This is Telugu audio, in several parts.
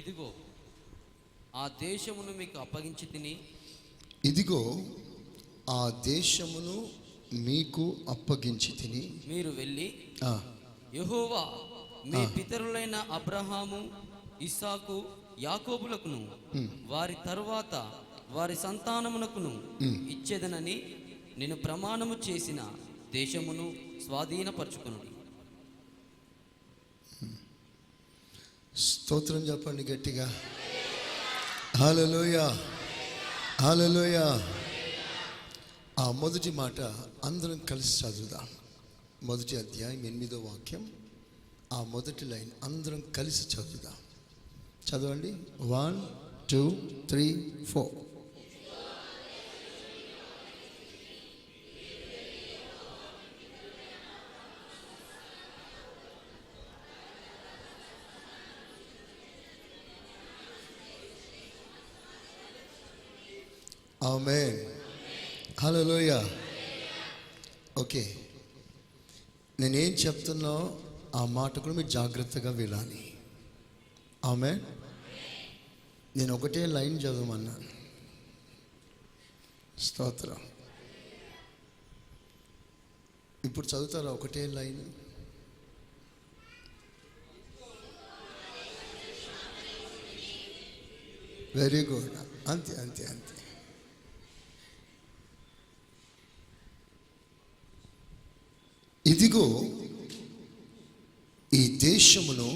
ఇదిగో ఆ దేశమును మీకు అప్పగించి తిని ఇదిగో ఆ దేశమును మీకు అప్పగించి తిని మీరు వెళ్ళి యెహోవా మీ పితరులైన అబ్రహాము ఇస్సాకు యాకోబులకును వారి తరువాత వారి సంతానమునకును ఇచ్చేదనని నేను ప్రమాణము చేసిన దేశమును స్వాధీనపరచుకును. స్తోత్రం చెప్పండి గట్టిగా. హల్లెలూయా, హల్లెలూయా. ఆ మొదటి మాట అందరం కలిసి చదువుదాం. మొదటి అధ్యాయం 8వ వాక్యం, ఆ మొదటి లైన్ అందరం కలిసి చదువుదాం. చదవండి. 1 2 3 4. ఆమేన్, హల్లెలూయా. ఓకే, నేనేం చెప్తున్నా ఆ మాట కూడా మీరు జాగ్రత్తగా వినాలి. ఆమేన్. నేను ఒకటే లైన్ చదవమన్నాను. స్తోత్రం. ఇప్పుడు చదువుతారా ఒకటే లైన్? Very good. అంతే అంతే అంతే. ఇదిగో ఈ దేశమును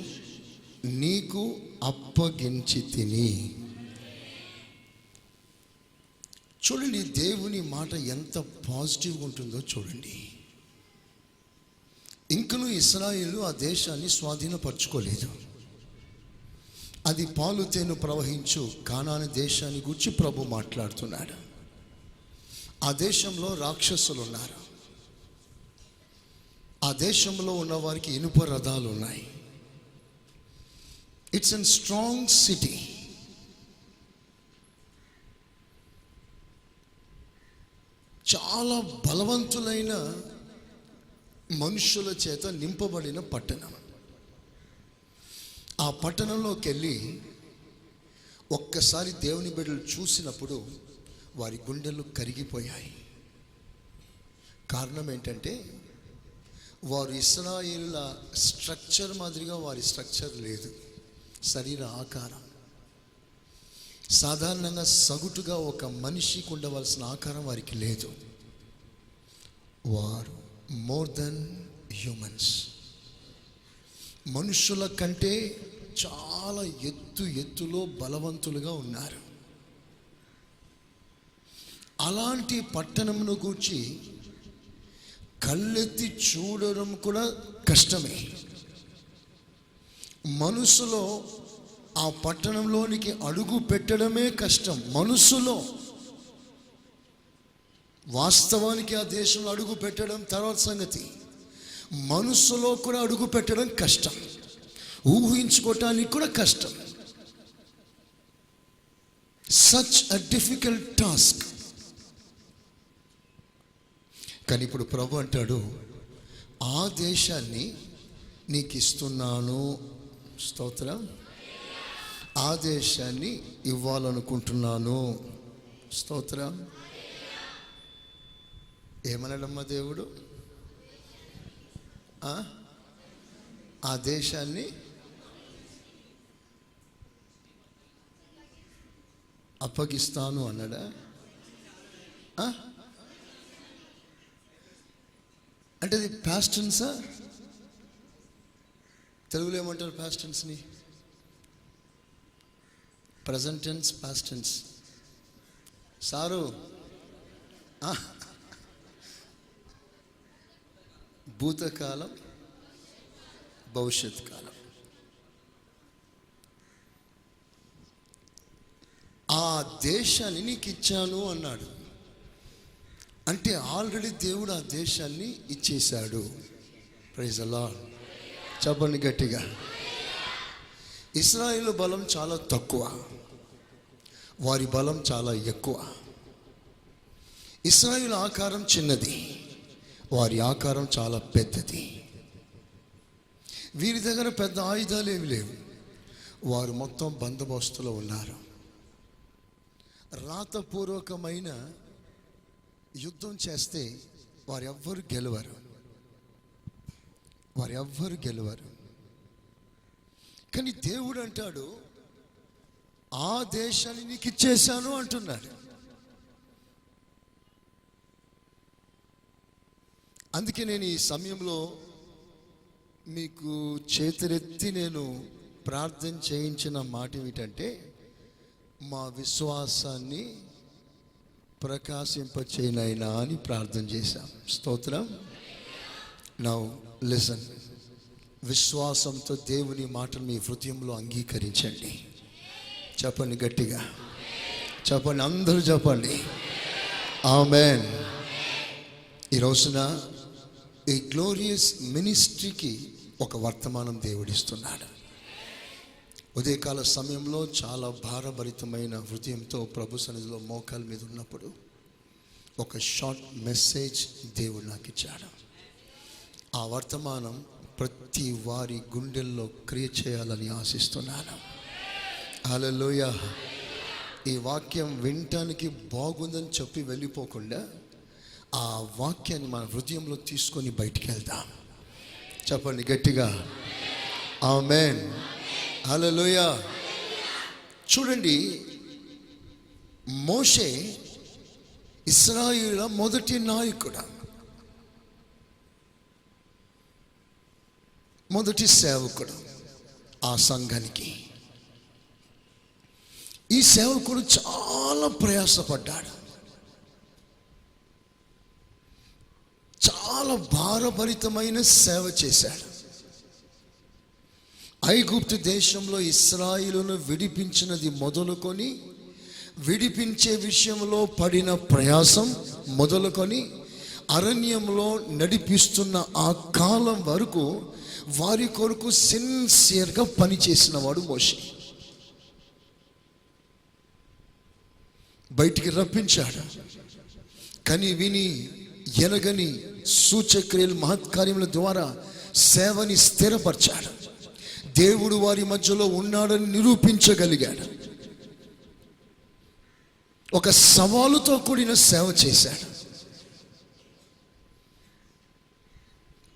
నీకు అప్పగించి తిని. చూడండి, దేవుని మాట ఎంత పాజిటివ్గా ఉంటుందో చూడండి. ఇంకనూ ఇశ్రాయేలు ఆ దేశాన్ని స్వాధీనపరచుకోలేదు. అది పాలు తేనె ప్రవహించు కానాను దేశాన్ని గురించి ప్రభు మాట్లాడుతున్నాడు. ఆ దేశంలో రాక్షసులు ఉన్నారు. ఆ దేశంలో ఉన్న వారికి ఇనుప రథాలు ఉన్నాయి. It's an strong city. చాలా బలవంతులైన మనుషుల చేత నింపబడిన పట్టణం. ఆ పట్టణంలోకి వెళ్ళి ఒక్కసారి దేవుని బిడ్డలు చూసినప్పుడు వారి గుండెలు కరిగిపోయాయి. కారణం ఏంటంటే వారు ఇశ్రాయేలుల స్ట్రక్చర్ మాదిరిగా వారి స్ట్రక్చర్ లేదు. శరీర ఆకారం సాధారణంగా సగటుగా ఒక మనిషికి ఉండవలసిన ఆకారం వారికి లేదు. వారు మోర్ దెన్ హ్యూమన్స్. మనుషుల కంటే చాలా ఎత్తులో బలవంతులుగా ఉన్నారు. అలాంటి పట్టణమును గూర్చి కళ్ళెత్తి చూడడం కూడా కష్టమే. మనసులో ఆ పట్టణంలోనికి అడుగు పెట్టడమే కష్టం. మనసులో వాస్తవానికి ఆ దేశంలో అడుగు పెట్టడం తర్వాత సంగతి. మనసులో కూడా అడుగు పెట్టడం కష్టం. ఊహించుకోవటానికి కూడా కష్టం. Such a difficult task. కానీ ఇప్పుడు ప్రభు అంటాడు, ఆ దేశాన్ని నీకు ఇస్తున్నాను. స్తోత్రం. ఆ దేశాన్ని ఇవ్వాలనుకుంటున్నాను. స్తోత్రం. ఏమన్నాడమ్మా దేవుడు? ఆ దేశాన్ని అప్పగిస్తాను అన్నాడా? అంటే అది పాస్ట్ టెన్సా? తెలుగులో ఏమంటారు పాస్ట్ టెన్స్ని? Present tense, past tense. Sir భూతకాలం, భవిష్యత్ కాలం. ఆ దేశాన్ని నీకు ఇచ్చాను అన్నాడు. అంటే ఆల్రెడీ దేవుడు ఆ దేశాన్ని ఇచ్చేశాడు. Praise the lord. చెప్పండి గట్టిగా. ఇశ్రాయేలు బలం చాలా తక్కువ, వారి బలం చాలా ఎక్కువ. ఇశ్రాయేలు ఆకారం చిన్నది, వారి ఆకారం చాలా పెద్దది. వీరి దగ్గర పెద్ద ఆయుధాలు ఏమి లేవు. వారు మొత్తం బందోబస్తులో ఉన్నారు. రాతపూర్వకమైన యుద్ధం చేస్తే వారెవ్వరు గెలవరు. కానీ దేవుడు అంటాడు, ఆ దేశాన్ని నీకు ఇచ్చేశాను అంటున్నాడు. అందుకే నేను ఈ సమయంలో మీకు చేతులెత్తి నేను ప్రార్థన చేయించిన మాట ఏమిటంటే, మా విశ్వాసాన్ని ప్రకాశింపచేయనైనా అని ప్రార్థన చేశాం. స్తోత్రం. Now listen. విశ్వాసంతో దేవుని మాటలు మీ హృదయంలో అంగీకరించండి. చెప్పండి గట్టిగా, చెప్పండి, అందరూ చెప్పండి ఆమేన్. ఈ రోజున ఈ గ్లోరియస్ మినిస్ట్రీకి ఒక వర్తమానం దేవుడిస్తున్నాడు. ఉదయకాల సమయంలో చాలా భారభరితమైన హృదయంతో ప్రభు సన్నిధిలో మోకాల మీద ఉన్నప్పుడు ఒక షార్ట్ మెసేజ్ దేవుడు నాకు ఇచ్చాడు. ఆ వర్తమానం ప్రతి వారి గుండెల్లో క్రియ చేయాలని ఆశిస్తున్నాను. హల్లెలూయా. ఈ వాక్యం వినటానికి బాగుందని చెప్పి వెళ్ళిపోకుండా ఆ వాక్యాన్ని మన హృదయంలో తీసుకొని బయటికి వెళ్దాం. చెప్పండి గట్టిగా ఆమేన్. హల్లెలూయా. చూడండి, మోషే ఇశ్రాయేలుల మొదటి నాయకుడు, మొదటి సేవకుడు ఆ సంఘానికి. ఈ సేవకుడు చాలా ప్రయాసపడ్డాడు, చాలా భారభరితమైన సేవ చేశాడు. ఐగుప్తు దేశంలో ఇశ్రాయేలును విడిపించినది మొదలుకొని, విడిపించే విషయంలో పడిన ప్రయాసం మొదలుకొని, అరణ్యంలో నడిపిస్తున్న ఆ కాలం వరకు వారి కొరకు సిన్సియర్గా పనిచేసిన వాడు మోషే. బయటికి రప్పించాడు, కానీ విని ఎనగని సూచక్రియలు మహత్కార్యముల ద్వారా సేవని స్థిరపరిచాడు. దేవుడు వారి మధ్యలో ఉన్నాడని నిరూపించగలిగాడు. ఒక సవాలుతో కూడిన సేవ చేశాడు.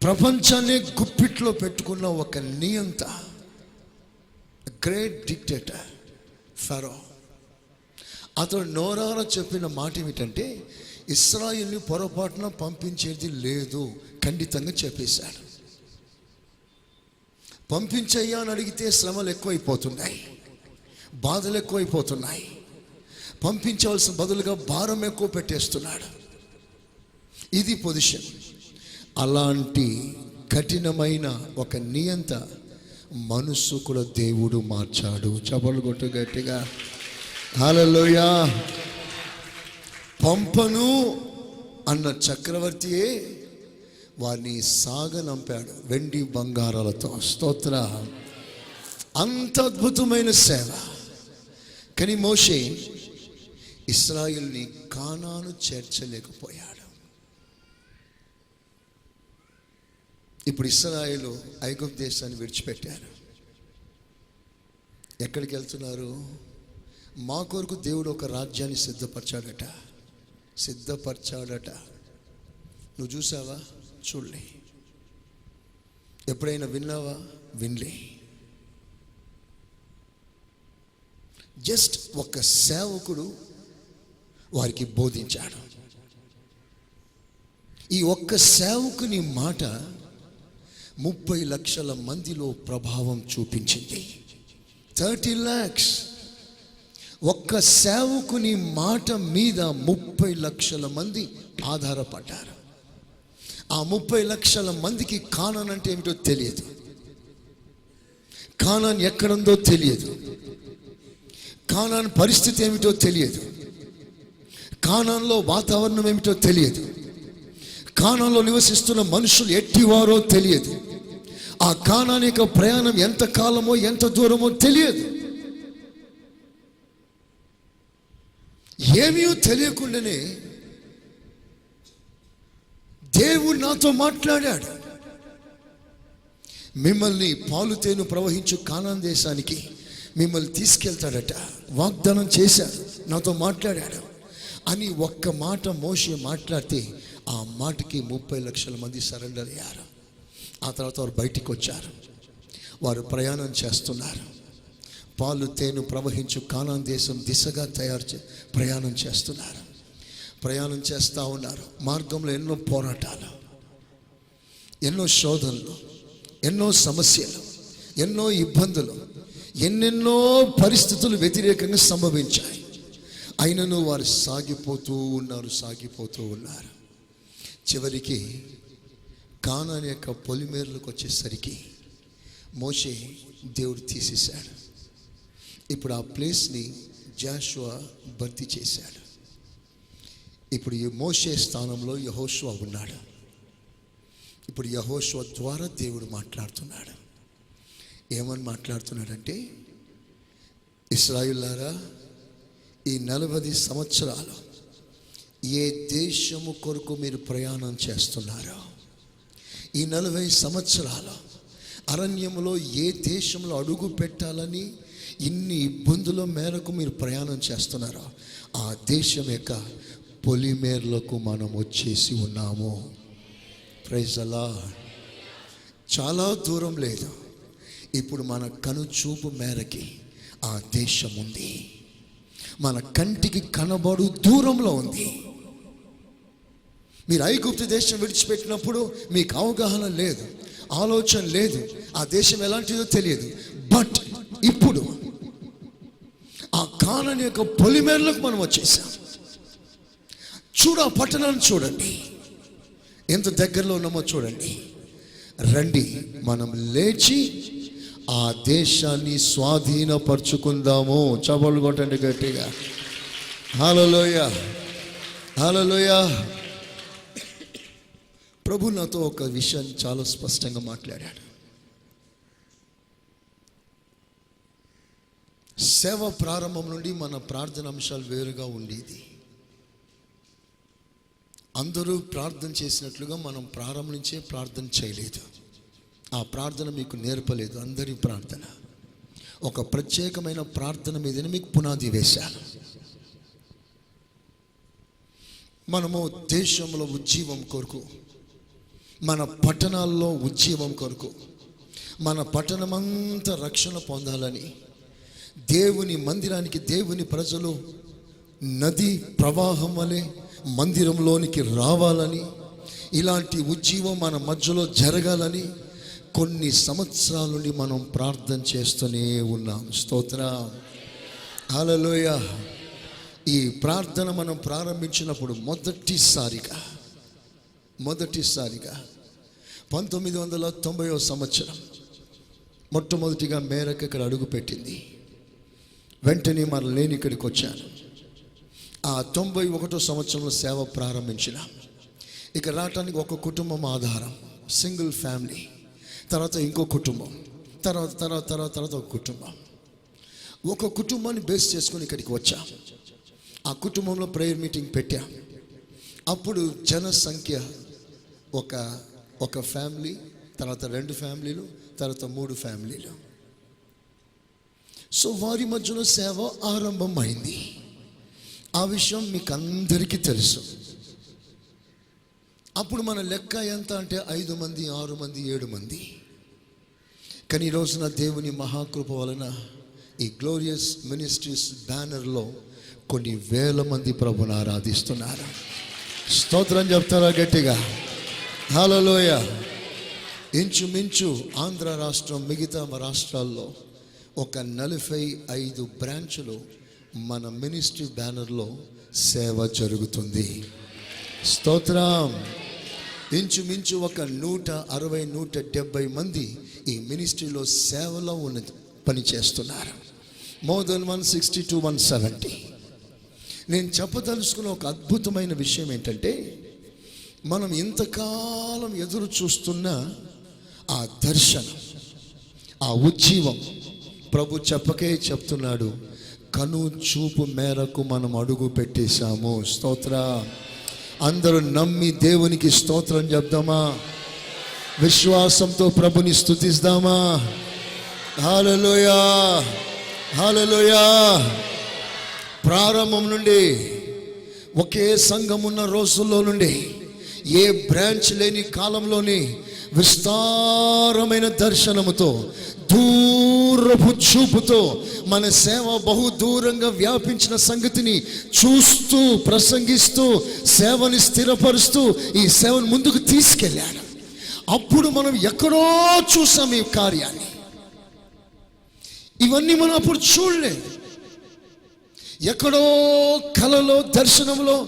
ప్రపంచాన్ని గుప్పిట్లో పెట్టుకున్న ఒక నియంత, గ్రేట్ డిక్టేటర్ ఫరో. అతడు నోరారా చెప్పిన మాట ఏమిటంటే, ఇశ్రాయేలుని పొరపాటున పంపించేది లేదు, ఖండితంగా చెప్పేశాడు. పంపించయ్యా అని అడిగితే శ్రమలు ఎక్కువైపోతున్నాయి, బాధలు ఎక్కువైపోతున్నాయి, పంపించవలసిన బదులుగా భారం ఎక్కువ పెట్టేస్తున్నాడు. ఇది పొజిషన్. అలాంటి కఠినమైన ఒక నియంత మనస్సు కూడా దేవుడు మార్చాడు. చపలు కొట్టు గట్టిగా హల్లెలూయా. పంపను అన్న చక్రవర్తియే వారిని సాగనంపాడు వెండి బంగారాలతో. స్తోత్ర. అంత అద్భుతమైన సేవ. కానీ మోషే ఇశ్రాయేలుని కానాను చేర్చలేకపోయాడు. ఇప్పుడు ఇశ్రాయేలు ఐగుప్తు దేశాన్ని విడిచిపెట్టారు. ఎక్కడికి వెళ్తున్నారు? మా కొరకు దేవుడు ఒక రాజ్యాన్ని సిద్ధపరచాడట. నువ్వు చూసావా? చూడలే. ఎప్పుడైనా విన్నావా? వినలే. జస్ట్ ఒక సేవకుడు వారికి బోధించాడు. ఈ ఒక్క సేవకుని మాట 30 లక్షల మందిలో ప్రభావం చూపించింది. 30 lakhs. ఒక్క సేవకుని మాట మీద 30 లక్షల మంది ఆధారపడ్డారు. ఆ 30 లక్షల మందికి కానాన్ అంటే ఏమిటో తెలియదు, కానాన్ ఎక్కడుందో తెలియదు, కానాన్ పరిస్థితి ఏమిటో తెలియదు, కానాన్లో వాతావరణం ఏమిటో తెలియదు, కానాన్లో నివసిస్తున్న మనుషులు ఎట్టివారో తెలియదు, ఆ కానాన్ యొక్క ప్రయాణం ఎంత కాలమో ఎంత దూరమో తెలియదు. ఏమీ తెలియకుండానే దేవుడు నాతో మాట్లాడాడు. మిమ్మల్ని పాలు తేనె ప్రవహించు కానాన్ దేశానికి మిమ్మల్ని తీసుకెళ్తాడట, వాగ్దానం చేశాడు, నాతో మాట్లాడాడు అని ఒక్క మాట మోషే మాట్లాడితే ఆ మాటకి 30 లక్షల మంది సరెండర్ అయ్యారు. ఆ తర్వాత వారు బయటికి వచ్చారు. వారు ప్రయాణం చేస్తున్నారు. పాలు తేనె ప్రవహించు కానాన్ దేశం దిశగా ప్రయాణం చేస్తున్నారు. ప్రయాణం చేస్తూ ఉన్నారు. మార్గంలో ఎన్నో పోరాటాలు, ఎన్నో శోధనలు, ఎన్నో సమస్యలు, ఎన్నో ఇబ్బందులు, ఎన్నెన్నో పరిస్థితులు వ్యతిరేకంగా సంభవించాయి. అయినను వారు సాగిపోతూ ఉన్నారు. చివరికి కానాన్ యొక్క పొలిమేరలకు వచ్చేసరికి మోషే దేవుడు తీసేశాడు. ఇప్పుడు ఆ ప్లేస్ని జాషువా భర్తీ చేశాడు. ఇప్పుడు ఈ మోషే స్థానంలో యెహోషువ ఉన్నాడు. ఇప్పుడు యెహోషువ ద్వారా దేవుడు మాట్లాడుతున్నాడు. ఏమని మాట్లాడుతున్నాడంటే, ఇశ్రాయేలులారా, ఈ 40 సంవత్సరాలు ఏ దేశము కొరకు మీరు ప్రయాణం చేస్తున్నారో, ఈ 40 సంవత్సరాలు అరణ్యములో ఏ దేశంలో అడుగు పెట్టాలని ఇన్ని ఇబ్బందుల మేరకు మీరు ప్రయాణం చేస్తున్నారో, ఆ దేశం యొక్క పొలిమేర్లకు మనం వచ్చేసి ఉన్నాము. Praise the lord. చాలా దూరం లేదు, ఇప్పుడు మన కనుచూపు మేరకి ఆ దేశం ఉంది. మన కంటికి కనబడు దూరంలో ఉంది. మీరు ఐగుప్తు దేశం విడిచిపెట్టినప్పుడు మీకు అవగాహన లేదు, ఆలోచన లేదు, ఆ దేశం ఎలాంటిదో తెలియదు. బట్ ఇప్పుడు ఆ కానాన్ యొక్క పొలిమేరలకు మనం వచ్చేసాం. ఆ పట్టణాన్ని చూడండి, ఎంత దగ్గరలో ఉన్నామో చూడండి. రండి, మనం లేచి ఆ దేశాన్ని స్వాధీనపరుచుకుందాము. చప్పట్లు కొట్టండి గట్టిగా. హల్లెలూయా, హల్లెలూయా. ప్రభు నాతో ఒక విషయం చాలా స్పష్టంగా మాట్లాడాడు. సేవ ప్రారంభం నుండి మన ప్రార్థన అంశాలు వేరుగా ఉండేది. అందరూ ప్రార్థన చేసినట్లుగా మనం ప్రారంభించే ప్రార్థన చేయలేదు. ఆ ప్రార్థన మీకు నేర్పలేదు. అందరి ప్రార్థన ఒక ప్రత్యేకమైన ప్రార్థన మీదనే మీకు పునాది వేశాను. మనము దేశంలో ఉజ్జీవం కొరకు, మన పట్టణాల్లో ఉజ్జీవం కొరకు, మన పట్టణమంతా రక్షణ పొందాలని, దేవుని మందిరానికి దేవుని ప్రజలు నది ప్రవాహం వలె మందిరంలోనికి రావాలని, ఇలాంటి ఉజ్జీవం మన మధ్యలో జరగాలని కొన్ని సంవత్సరాల నుండి మనం ప్రార్థన చేస్తూనే ఉన్నాం. స్తోత్రం, హల్లెలూయా. ఈ ప్రార్థన మనం ప్రారంభించినప్పుడు మొదటిసారిగా 1990వ సంవత్సరం మొట్టమొదటిగా మేరకు ఇక్కడ అడుగుపెట్టింది. వెంటనే మనం లేని ఇక్కడికి వచ్చాను. ఆ 91వ సంవత్సరంలో సేవ ప్రారంభించిన. ఇక రావటానికి ఒక కుటుంబం ఆధారం, సింగిల్ ఫ్యామిలీ, తర్వాత ఇంకో కుటుంబం, తర్వాత ఒక కుటుంబం. ఒక కుటుంబాన్ని బేస్ చేసుకొని ఇక్కడికి వచ్చాం. ఆ కుటుంబంలో ప్రేయర్ మీటింగ్ పెట్టాం. అప్పుడు జనసంఖ్య ఒక ఫ్యామిలీ, తర్వాత 2 ఫ్యామిలీలు, తర్వాత 3 ఫ్యామిలీలు. సో వారి మధ్యలో సేవ ఆరంభమైంది. ఆ విషయం మీకు అందరికీ తెలుసు. అప్పుడు మన లెక్క ఎంత అంటే 5 మంది, 6 మంది, 7 మంది. కానీ ఈ రోజున దేవుని మహాకృప వలన ఈ గ్లోరియస్ మినిస్ట్రీస్ బ్యానర్లో కొన్ని వేల మంది ప్రభుని ఆరాధిస్తున్నారు. స్తోత్రం చెప్తారా గట్టిగా? హల్లెలూయా. ఇంచుమించు ఆంధ్ర రాష్ట్రం, మిగతా రాష్ట్రాల్లో ఒక 45 బ్రాంచులు మన మినిస్ట్రీ బ్యానర్లో సేవ జరుగుతుంది. స్తోత్రం. ఇంచుమించు ఒక 160-170 మంది ఈ మినిస్ట్రీలో సేవలో పని చేస్తున్నారు. More than 160 to 170. నేను చెప్పదలుచుకున్న ఒక అద్భుతమైన విషయం ఏంటంటే, మనం ఇంతకాలం ఎదురు చూస్తున్న ఆ దర్శనం, ఆ ఉజ్జీవం ప్రభు చెప్పకే చెప్తున్నాడు, కను చూపు మేరకు మనం అడుగు పెట్టేశాము. స్తోత్ర. అందరూ నమ్మి దేవునికి స్తోత్రం చెప్దామా? విశ్వాసంతో ప్రభుని స్తుతిద్దామా? హల్లెలూయా. హల్లెలూయా. ప్రారంభం నుండి ఒకే సంఘం ఉన్న రోజుల్లో నుండి ఏ బ్రాంచ్ లేని కాలంలోని విస్తారమైన దర్శనముతో దూరపు చూపుతో మన సేవ బహు దూరంగా వ్యాపించిన సంగతిని చూస్తూ ప్రసంగిస్తూ సేవని స్థిరపరుస్తూ ఈ సేవను ముందుకు తీసుకెళ్ళాడు. అప్పుడు మనం ఎక్కడో చూసాం ఈ కార్యాన్ని. ఇవన్నీ మనం అప్పుడు చూడలేదు. ఎక్కడో కలలో దర్శనంలో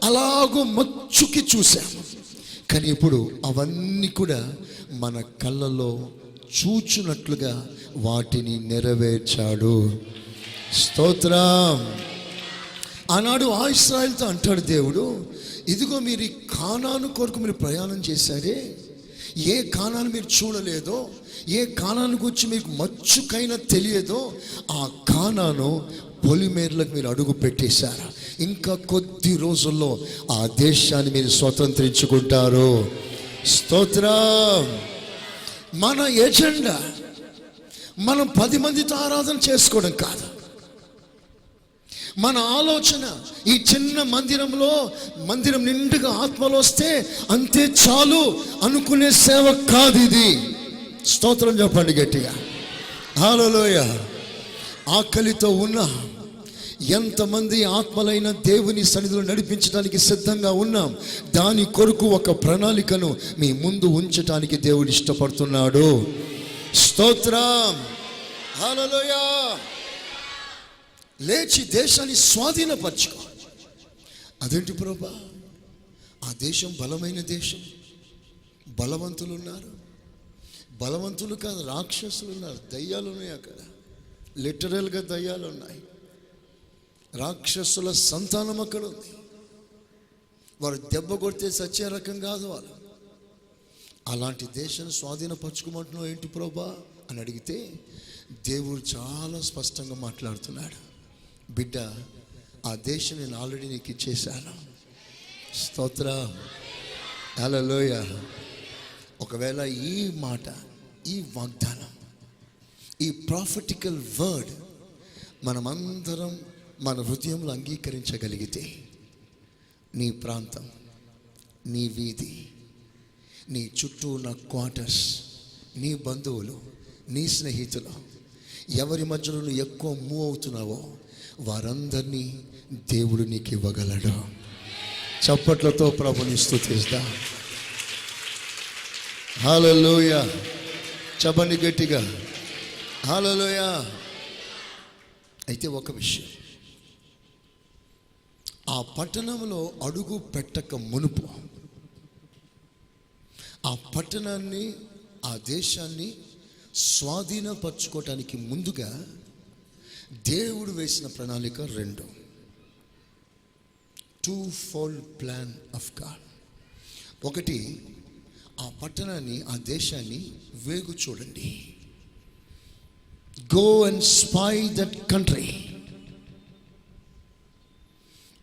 అలాగూ మచ్చుకి చూసాము. కానీ ఇప్పుడు అవన్నీ కూడా మన కళ్ళలో చూచున్నట్లుగా వాటిని నెరవేర్చాడు. స్తోత్రం. ఆనాడు ఆ ఇశ్రాయేలుతో అంటాడు దేవుడు, ఇదిగో మీరు ఈ కానాను కొరకు మీరు ప్రయాణం చేశారే, ఏ కానాను మీరు చూడలేదో, ఏ కానాను గురించి మీకు మచ్చుకైనా తెలియదో ఆ కానాను పొలిమేర్లకు మీరు అడుగు పెట్టేశారు. ఇంకా కొద్ది రోజుల్లో ఆ దేశాన్ని మీరు స్వతంత్రించుకుంటారు. స్తోత్రం. మన ఎజెండా మనం 10 మందితో ఆరాధన చేసుకోవడం కాదు. మన ఆలోచన ఈ చిన్న మందిరం నిండుగా ఆత్మలు వస్తే అంతే చాలు అనుకునే సేవ కాదు ఇది. స్తోత్రం చెప్పండి గట్టిగా. హల్లెలూయా. ఆకలితో ఉన్న ఎంతమంది ఆత్మలైన దేవుని సన్నిధిలో నడిపించడానికి సిద్ధంగా ఉన్నాం. దాని కొరకు ఒక ప్రణాళికను మీ ముందు ఉంచడానికి దేవుడు ఇష్టపడుతున్నాడు. స్తోత్రం. హల్లెలూయా. లేచి దేశాన్ని స్వాధీనపరచుకో. అదేంటి ప్రభా, ఆ దేశం బలమైన దేశం, బలవంతులు ఉన్నారు. బలవంతులు కాదు, రాక్షసులు ఉన్నారు, దయ్యాలు ఉన్నాయి అక్కడ. లిటరల్గా దయ్యాలు ఉన్నాయి. రాక్షసుల సంతానం అక్కడ ఉంది. వారు దెబ్బ కొడితే సచ్చే రకం కాదు వాళ్ళు. అలాంటి దేశాన్ని స్వాధీనపరచుకోమంటున్నావు ఏంటి ప్రభా అని అడిగితే దేవుడు చాలా స్పష్టంగా మాట్లాడుతున్నాడు. బిడ్డ, ఆ దేశం నేను ఆల్రెడీ నీకు ఇచ్చేశాను. స్తోత్రం. హల్లెలూయా. ఒకవేళ ఈ మాట, ఈ వాగ్దానం, ఈ ప్రాఫిటికల్ వర్డ్ మనమందరం మన హృదయంలో అంగీకరించగలిగితే నీ ప్రాంతం, నీ వీధి, నీ చుట్టూ ఉన్న క్వార్టర్స్, నీ బంధువులు, నీ స్నేహితులు, ఎవరి మధ్యలో నువ్వు ఎక్కువ మూవ్ అవుతున్నావో వారందరినీ దేవుడు నీకు ఇవ్వగలడు. చప్పట్లతో ప్రభుని స్తుతిస్తా. హల్లెలూయా. చెప్పండి గట్టిగా, హల్లెలూయా. అయితే ఒక విషయం, ఆ పట్టణంలో అడుగు పెట్టక మునుపు, ఆ పట్టణాన్ని, ఆ దేశాన్ని స్వాధీనపరచుకోవటానికి ముందుగా దేవుడు వేసిన ప్రణాళిక 2. 2-fold plan of God. ఒకటి, ఆ పట్టణాన్ని, ఆ దేశాన్ని వేగు చూడండి. Go and spy that country.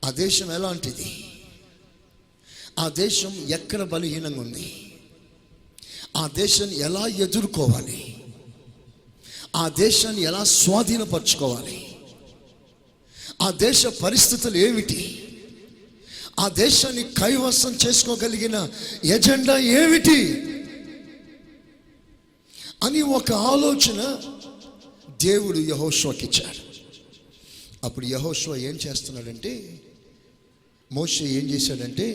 ఆ దేశం ఎలాంటిది, ఆ దేశం ఎక్కడ బలహీనంగా ఉంది, ఆ దేశాన్ని ఎలా ఎదుర్కోవాలి, ఆ దేశాన్ని ఎలా స్వాధీనపరచుకోవాలి, ఆ దేశ పరిస్థితులు ఏమిటి, ఆ దేశాన్ని కైవసం చేసుకోగలిగిన ఎజెండా ఏమిటి అని ఒక ఆలోచన దేవుడు యెహోషువకి ఇచ్చాడు. అప్పుడు యెహోషువ ఏం చేస్తున్నాడంటే, మోషే ఏం చేశాడంటే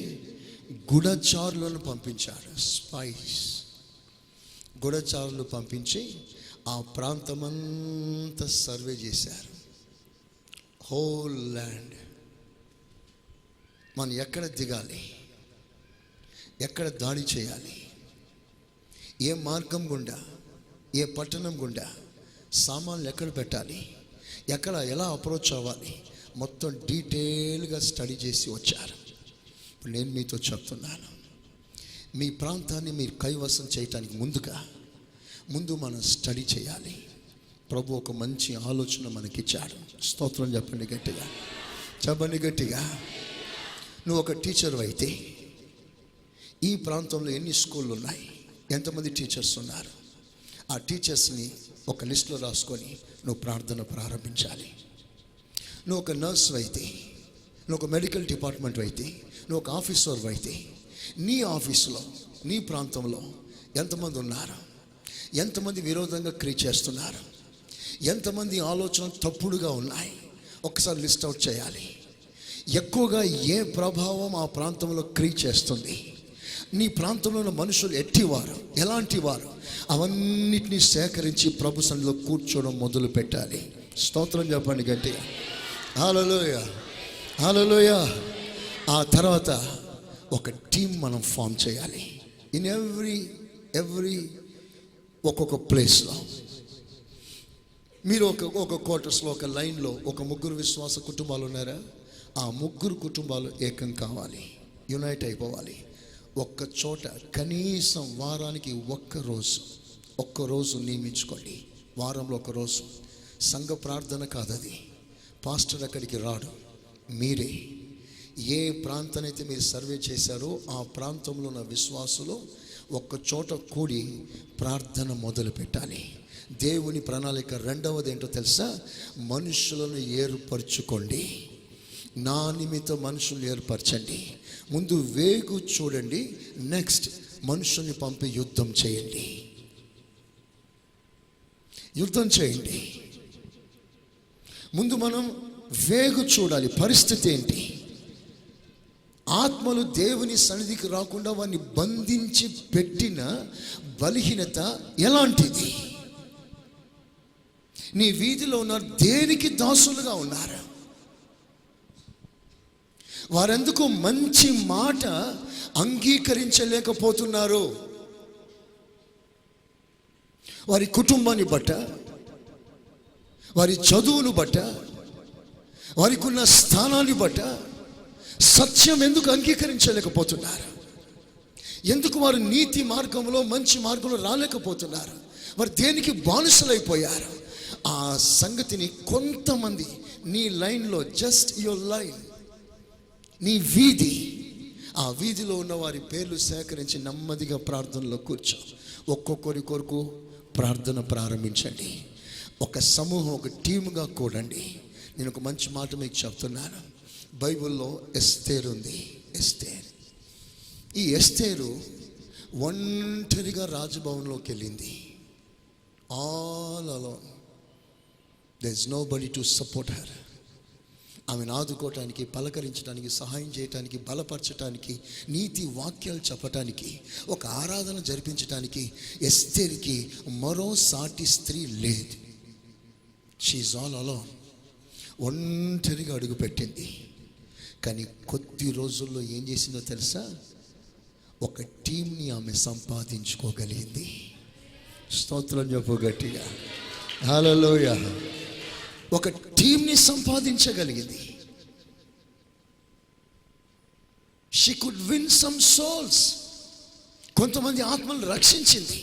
గుడచారులను పంపించాడు. స్పైస్, గుడచారులు పంపించి ఆ ప్రాంతమంతా సర్వే చేశారు. హోల్ ల్యాండ్, మనం ఎక్కడ దిగాలి, ఎక్కడ దాడి చేయాలి, ఏ మార్గం గుండా, ఏ పట్టణం గుండా సామాన్లు ఎక్కడ పెట్టాలి, ఎక్కడ ఎలా అప్రోచ్ అవ్వాలి, మొత్తం డీటెయిల్గా స్టడీ చేసి వచ్చారు. ఇప్పుడు నేను మీతో చెప్తున్నాను, మీ ప్రాంతాన్ని మీరు కైవసం చేయటానికి ముందు మనం స్టడీ చేయాలి. ప్రభు ఒక మంచి ఆలోచన మనకిచ్చాడు. స్తోత్రం చెప్పండి గట్టిగా, చెప్పండి గట్టిగా. నువ్వు ఒక టీచర్ అయితే ఈ ప్రాంతంలో ఎన్ని స్కూళ్ళు ఉన్నాయి, ఎంతమంది టీచర్స్ ఉన్నారు, ఆ టీచర్స్ని ఒక లిస్టులో రాసుకొని నువ్వు ప్రార్థన ప్రారంభించాలి. నువ్వు ఒక నర్స్ అయితే, నువ్వు ఒక మెడికల్ డిపార్ట్మెంట్ అయితే, నువ్వు ఒక ఆఫీసర్ అయితే, నీ ఆఫీసులో నీ ప్రాంతంలో ఎంతమంది ఉన్నారు, ఎంతమంది విరోధంగా క్రియ చేస్తున్నారు, ఎంతమంది ఆలోచనలు తప్పుడుగా ఉన్నాయి, ఒకసారి లిస్ట్ అవుట్ చేయాలి. ఎక్కువగా ఏ ప్రభావం ఆ ప్రాంతంలో క్రియ చేస్తుంది, నీ ప్రాంతంలో ఉన్న మనుషులు ఎట్టివారు, ఎలాంటి వారు, అవన్నిటినీ సేకరించి ప్రభు సన్నిధిలో కూర్చోవడం మొదలు పెట్టాలి. స్తోత్రం చెప్పండి గట్టిగా. హల్లెలూయా, హల్లెలూయా. ఆ తర్వాత ఒక టీం మనం ఫామ్ చేయాలి. ఇన్ ఎవ్రీ ఒక్కొక్క ప్లేస్లో మీరు ఒక క్వార్టర్స్లో ఒక లైన్లో ఒక 3 విశ్వాస కుటుంబాలు ఉన్నారా, ఆ 3 కుటుంబాలు ఏకం కావాలి, యునైట్ అయిపోవాలి. ఒక్క చోట కనీసం వారానికి ఒక్కరోజు నియమించుకోండి. వారంలో ఒకరోజు సంఘ ప్రార్థన కాదది, పాస్టర్ అక్కడికి రాడు, మీరే ఏ ప్రాంతానైతే మీరు సర్వే చేశారో ఆ ప్రాంతంలో ఉన్న విశ్వాసులు ఒక్క చోట కూడి ప్రార్థన మొదలు పెట్టాలి. దేవుని ప్రణాళిక రెండవది ఏంటో తెలుసా? మనుషులను ఏర్పరచుకోండి. నా నిమిత్తం మనుషులు ఏర్పరచండి. ముందు వేగు చూడండి, నెక్స్ట్ మనుషుల్ని పంపి యుద్ధం చేయండి. ముందు మనం వేగు చూడాలి. పరిస్థితి ఏంటి? ఆత్మలు దేవుని సన్నిధికి రాకుండా వారిని బంధించి పెట్టిన బలహీనత ఎలాంటిది? నీ వీధిలో ఉన్న దేనికి దాసులుగా ఉన్నారు? వారెందుకు మంచి మాట అంగీకరించలేకపోతున్నారు? వారి కుటుంబాన్ని బట్ట, వారి చదువును బట్ట, వారికి ఉన్న స్థానాన్ని బట్ట సత్యం ఎందుకు అంగీకరించలేకపోతున్నారు? ఎందుకు వారు నీతి మార్గంలో మంచి మార్గంలో రాలేకపోతున్నారు? వారు దేనికి బానిసలైపోయారు? ఆ సంగతిని కొంతమంది నీ లైన్లో, జస్ట్ యువర్ లైన్, నీ వీధి, ఆ వీధిలో ఉన్న వారి పేర్లు సేకరించి నెమ్మదిగా ప్రార్థనలో కూర్చో. ఒక్కొక్కరి కొరకు ప్రార్థన ప్రారంభించండి. ఒక సమూహం, ఒక టీముగా కూడండి. నేను ఒక మంచి మాట మీకు చెప్తున్నాను. బైబిల్లో ఎస్తేరు ఉంది. ఈ ఎస్తేరు ఒంటరిగా రాజభవన్లోకి వెళ్ళింది. All alone. There is nobody to support her. ఆమెను ఆదుకోవటానికి, పలకరించడానికి, సహాయం చేయటానికి, బలపరచటానికి, నీతి వాక్యాలు చెప్పటానికి, ఒక ఆరాధన జరిపించటానికి ఎస్తేరుకి మరో సాటి స్త్రీ లేదు. She's all alone. ఒంటరిగా అడుగుపెట్టింది. కానీ కొద్ది రోజుల్లో ఏం చేసిందో తెలుసా? ఒక టీంని ఆమె సంపాదించుకోగలిగింది. స్తోత్రం చెప్పు గట్టిగా. హల్లెలూయా. ఒక టీంని సంపాదించగలిగింది. She could win some souls. కొంతమంది ఆత్మలు రక్షించింది.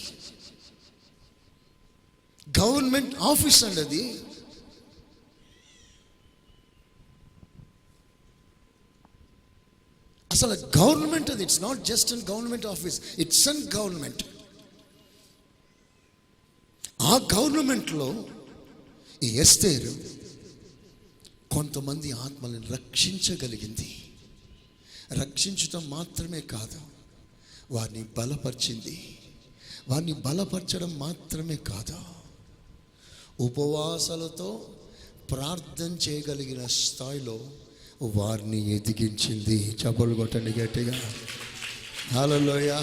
గవర్నమెంట్ ఆఫీస్ అండి అది. అసలు గవర్నమెంట్ అది. It's not just an government office, it's an government. ఆ గవర్నమెంట్లో ఈ ఎస్తేరు కొంతమంది ఆత్మలను రక్షించగలిగింది. రక్షించటం మాత్రమే కాదు, వారిని బలపరిచింది. వారిని బలపరచడం మాత్రమే కాదు, ఉపవాసాలతో ప్రార్థన చేయగలిగిన స్థాయిలో వారిని ఎదిగించింది. చప్పలు కొట్టండి గట్టిగా. హల్లెలూయా.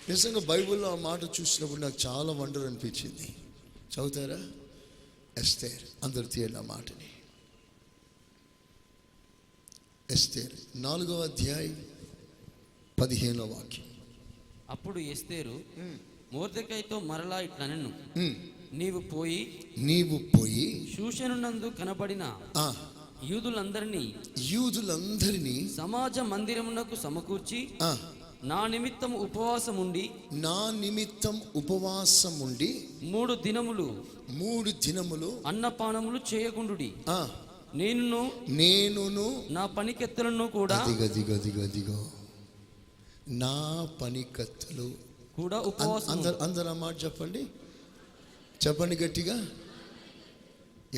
నిజంగా బైబిల్లో ఆ మాట చూసినప్పుడు నాకు చాలా వండర్ అనిపించింది. చదువుతారా? ఎస్తేర్. అందరు తీయండి ఆ మాటని. ఎస్తేర్ 4వ అధ్యాయం 15వ వాక్యం. అప్పుడు ఎస్తేరు మొర్దెకైతో మరలా ఇట్లనెను, నీవు పోయి షూషనునందు కనబడిన యూదులందరినీ సమాజ మందిరమునకు సమకూర్చి నా నిమిత్తం ఉపవాసం ఉండి 3 దినములు అన్నపానములు చేయకుండుడి. నేనును నా పనికెత్తలను కూడా అదిగో నా పనికత్తులు కూడా ఉపవాసం. అందరూ మాట చెప్పండి. చెప్పండి గట్టిగా.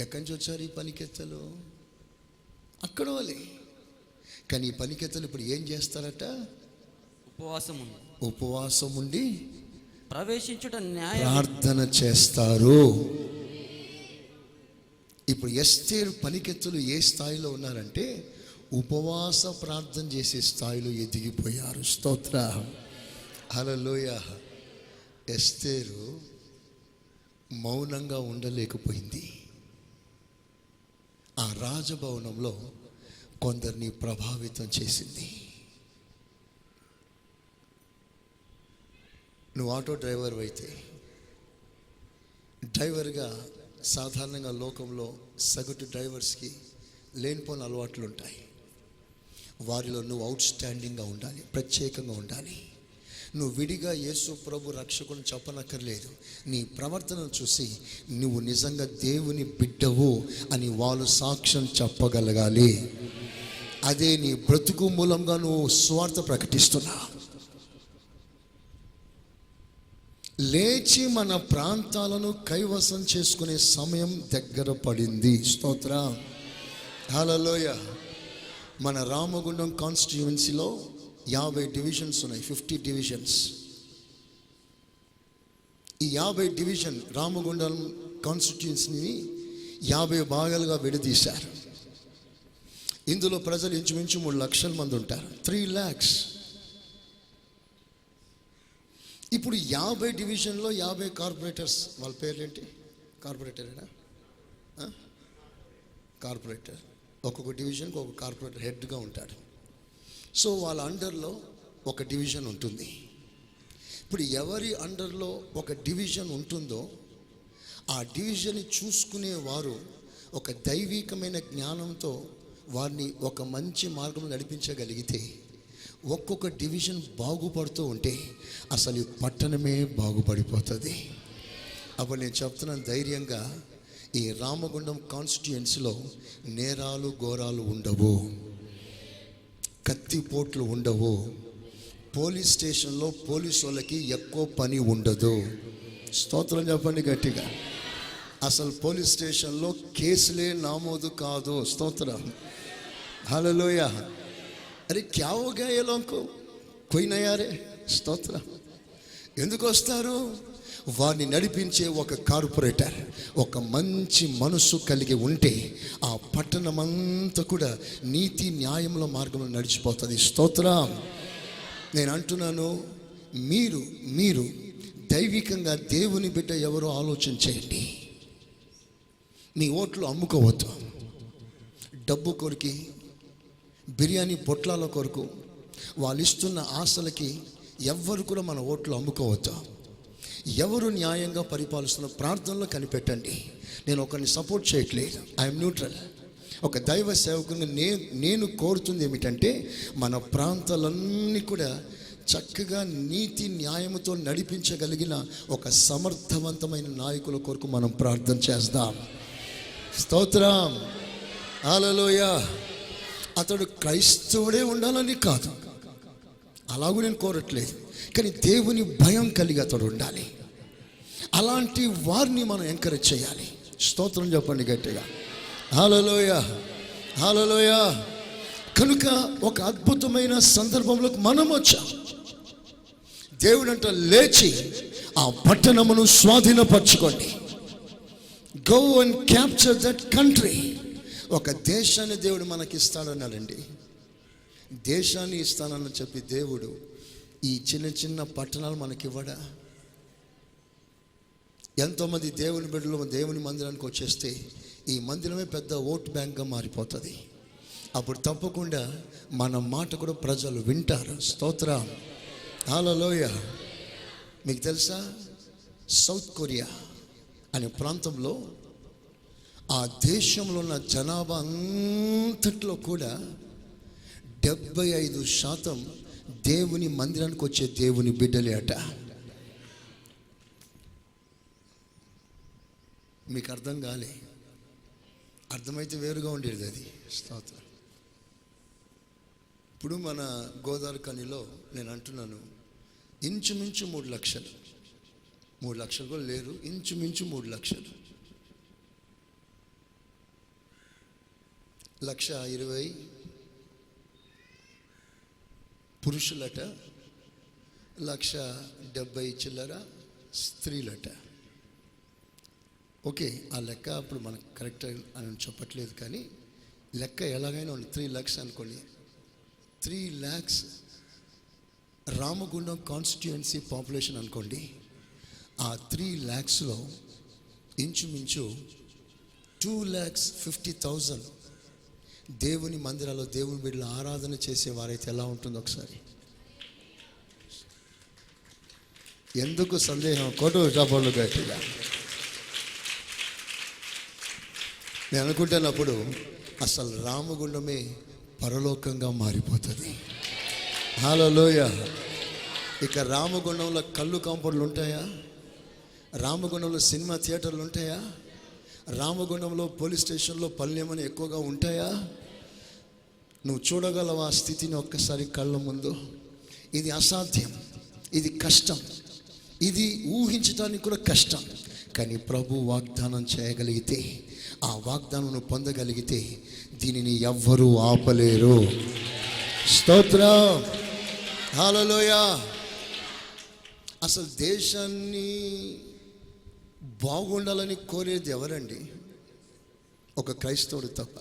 ఎక్కడి నుంచి వచ్చారు ఈ పనికెత్తలు? అక్కడ వాళ్ళే. కానీ ఈ పనికెత్తలు ఇప్పుడు ఏం చేస్తారట? ఉపవాసం ఉండి ప్రవేశించుట ప్రార్థన చేస్తారు. ఇప్పుడు ఎస్తేరు పనికెత్తులు ఏ స్థాయిలో ఉన్నారంటే ఉపవాస ప్రార్థన చేసే స్థాయిలో ఎదిగిపోయారు. స్తోత్ర, హల్లెలూయా. ఎస్తేరు మౌనంగా ఉండలేకపోయింది. ఆ రాజభవనంలో కొందరిని ప్రభావితం చేసింది. నువ్వు ఆటో డ్రైవర్ అయితే, డ్రైవర్గా సాధారణంగా లోకంలో సగటు డ్రైవర్స్కి లేనిపోని అలవాట్లు ఉంటాయి. వారిలో నువ్వు అవుట్ స్టాండింగ్గా ఉండాలి, ప్రత్యేకంగా ఉండాలి. నువ్వు విడిగా యేసు ప్రభు రక్షకుని చెప్పనక్కర్లేదు. నీ ప్రవర్తనను చూసి నువ్వు నిజంగా దేవుని బిడ్డవు అని వాళ్ళు సాక్ష్యం చెప్పగలగాలి. అదే నీ బ్రతుకు మూలంగా నువ్వు స్వార్థ ప్రకటిస్తున్నా. లేచి మన ప్రాంతాలను కైవసం చేసుకునే సమయం దగ్గర పడింది. స్తోత్ర, హల్లెలూయా. మన రామగుండం కాన్స్టిట్యుయెన్సీలో 50 డివిజన్స్ ఉన్నాయి, 50 డివిజన్స్. ఈ 50 డివిజన్ రామగుండం కాన్స్టిట్యుయెన్సీని 50 భాగాలుగా విడదీశారు. ఇందులో ప్రజలు ఇంచుమించు 3 లక్షల మంది ఉంటారు, 3 lakhs. ఇప్పుడు 50 డివిజన్లో 50 కార్పొరేటర్స్. వాళ్ళ పేర్లేంటి? కార్పొరేటరేనా? కార్పొరేటర్. ఒక్కొక్క డివిజన్కి ఒక కార్పొరేటర్ హెడ్గా ఉంటాడు. సో వాళ్ళ అండర్లో ఒక డివిజన్ ఉంటుంది. ఇప్పుడు ఎవరి అండర్లో ఒక డివిజన్ ఉంటుందో ఆ డివిజన్ని చూసుకునేవారు ఒక దైవికమైన జ్ఞానంతో వారిని ఒక మంచి మార్గంలో నడిపించగలిగితే ఒక్కొక్క డివిజన్ బాగుపడుతూ ఉంటే అసలు ఈ పట్టణమే బాగుపడిపోతుంది. అప్పుడు నేను చెప్తున్నాను ధైర్యంగా, ఈ రామగుండం కాన్స్టిట్యుయెన్సీలో నేరాలు ఘోరాలు ఉండవు, కత్తిపోట్లు ఉండవు, పోలీస్ స్టేషన్లో పోలీసు వాళ్ళకి ఎక్కువ పని ఉండదు. స్తోత్రం చెప్పండి గట్టిగా. అసలు పోలీస్ స్టేషన్లో కేసులే నమోదు కాదు. స్తోత్రం, హల్లెలూయా. అరే క్యా హో గయా ఏ లోగో, కోయి నయా రే. స్తోత్రం. ఎందుకు వస్తారు? వారిని నడిపించే ఒక కార్పొరేటర్ ఒక మంచి మనసు కలిగి ఉంటే ఆ పట్టణమంతా కూడా నీతి న్యాయముల మార్గంలో నడిచిపోతుంది. స్తోత్రం. నేను అంటున్నాను, మీరు దైవికంగా దేవుని బిడ్డ ఎవరో ఆలోచన చేయండి. మీ ఓట్లు అమ్ముకోవద్దు. డబ్బు కొరికి, బిర్యానీ పొట్లాల కొరకు, వాళ్ళు ఇస్తున్న ఆశలకి ఎవ్వరు కూడా మన ఓట్లు అమ్ముకోవద్దు. ఎవరు న్యాయంగా పరిపాలిస్తున్న ప్రార్థనలో కనిపెట్టండి. నేను ఒకరిని సపోర్ట్ చేయట్లేదు, ఐఎమ్ న్యూట్రల్. ఒక దైవ సేవకుని నేను కోరుతుంది ఏమిటంటే మన ప్రాంతాలన్నీ కూడా చక్కగా నీతి న్యాయముతో నడిపించగలిగిన ఒక సమర్థవంతమైన నాయకుల కొరకు మనం ప్రార్థన చేద్దాం. స్తోత్రం, హల్లెలూయా. అతడు క్రైస్తవుడే ఉండాలని కాదు, అలాగూ నేను కోరట్లేదు. కానీ దేవుని భయం కలిగి అతడు ఉండాలి. అలాంటి వారిని మనం ఎంకరేజ్ చేయాలి. స్తోత్రం చెప్పండి గట్టిగా. హల్లెలూయా, హల్లెలూయా. కనుక ఒక అద్భుతమైన సందర్భంలోకి మనం వచ్చాం. దేవుడు అంట, లేచి ఆ పట్టణమును స్వాధీనపరచుకోండి. Go and capture that country. ఒక దేశాన్ని దేవుడు మనకి ఇస్తాడన్నాడండి. దేశాన్ని ఇస్తానని చెప్పి దేవుడు ఈ చిన్న చిన్న పట్టణాలు మనకి ఇవ్వడా? ఎంతోమంది దేవుని బిడ్డలు దేవుని మందిరానికి వచ్చేస్తే ఈ మందిరమే పెద్ద ఓట్ బ్యాంక్గా మారిపోతుంది. అప్పుడు తప్పకుండా మన మాట కూడా ప్రజలు వింటారు. స్తోత్రం, హల్లెలూయా. మీకు తెలుసా, సౌత్ కొరియా అనే ప్రాంతంలో ఆ దేశంలో ఉన్న జనాభా అంతట్లో కూడా 75% దేవుని మందిరానికి వచ్చే దేవుని బిడ్డలే అట. మీకు అర్థం కాలే? అర్థమైతే వేరుగా ఉండేది అది. స్తోత్రం. ఇప్పుడు మన గోదావరి కనిలో నేను అంటున్నాను, ఇంచుమించు 3 లక్షలు 3 లక్షలు కూడా లేరు, ఇంచుమించు 3 లక్షలు. 1,20,000 పురుషులట, 1,70,000 చిల్లర స్త్రీలట. ఓకే, ఆ లెక్క అప్పుడు మనకు కరెక్ట్ అని చెప్పట్లేదు, కానీ లెక్క ఎలాగైనా 3 lakhs అనుకోండి. 3 lakhs రామగుండం కాన్స్టిట్యుయెన్సీ పాపులేషన్ అనుకోండి. ఆ 3 lakhsలో ఇంచుమించు 2,50,000 దేవుని మందిరాల్లో దేవుని బిడ్డలు ఆరాధన చేసేవారైతే ఎలా ఉంటుందో ఒకసారి. ఎందుకు సందేహం? కోటు డబ్బులు గట్టిగా నేను అనుకుంటున్నప్పుడు అసలు రామగుండమే పరలోకంగా మారిపోతుంది. హల్లెలూయా. ఇక రామగుండంలో కళ్ళు కాంపౌండ్లు ఉంటాయా? రామగుండంలో సినిమా థియేటర్లు ఉంటాయా? రామగుండంలో పోలీస్ స్టేషన్లో పనులేమని ఎక్కువగా ఉంటాయా? నువ్వు చూడగలవా ఆ స్థితిని ఒక్కసారి కళ్ళ ముందు? ఇది అసాధ్యం, ఇది కష్టం, ఇది ఊహించడానికి కూడా కష్టం. కానీ ప్రభు వాగ్దానం చేయగలిగితే, ఆ వాగ్దానం పొందగలిగితే దీనిని ఎవ్వరూ ఆపలేరు. స్తోత్రం, హల్లెలూయా. అసలు దేశాన్ని బాగుండాలని కోరేది ఎవరండి? ఒక క్రైస్తవుడు తప్ప.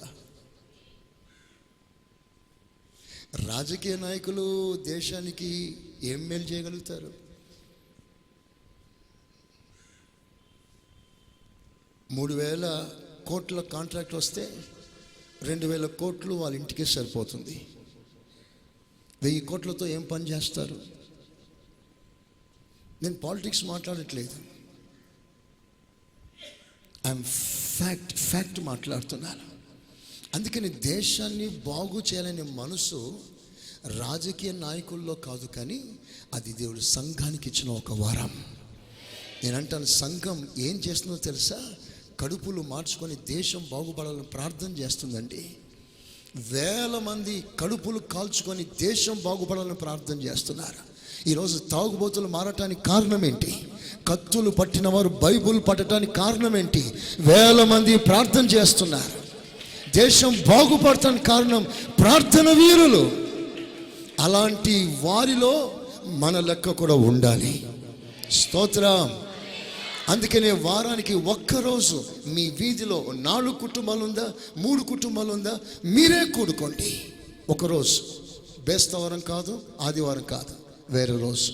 రాజకీయ నాయకులు దేశానికి ఏం మేలు చేయగలుగుతారు? 3,000 కోట్ల కాంట్రాక్ట్ వస్తే 2,000 కోట్లు వాళ్ళ ఇంటికే సరిపోతుంది. 1,000 కోట్లతో ఏం పని చేస్తారు? నేను పాలిటిక్స్ మాట్లాడట్లేదు, ఐఎమ్ ఫ్యాక్ట్ మాట్లాడుతున్నాను. అందుకని దేశాన్ని బాగు చేయాలనే మనసు రాజకీయ నాయకుల్లో కాదు, కానీ అది దేవుడు సంఘానికి ఇచ్చిన ఒక వరం. నేనంటాను, సంఘం ఏం చేస్తుందో తెలుసా? కడుపులు మార్చుకొని దేశం బాగుపడాలని ప్రార్థన చేస్తుందండి. 1,000 మంది కడుపులు కాల్చుకొని దేశం బాగుపడాలని ప్రార్థన చేస్తున్నారు. ఈరోజు తాగుబోతులు మారటానికి కారణం ఏంటి? కత్తులు పట్టిన వారు బైబుల్ పట్టడానికి కారణం ఏంటి? 1,000 మంది ప్రార్థన చేస్తున్నారు. దేశం బాగుపడటానికి కారణం ప్రార్థన వీరులు. అలాంటి వారిలో మన లెక్క కూడా ఉండాలి. స్తోత్రం. అందుకనే వారానికి ఒక్కరోజు మీ వీధిలో 4 కుటుంబాలు ఉందా, 3 కుటుంబాలు ఉందా, మీరే కూడుకోండి. ఒకరోజు, బేస్తవారం కాదు, ఆదివారం కాదు, వేరే రోజు,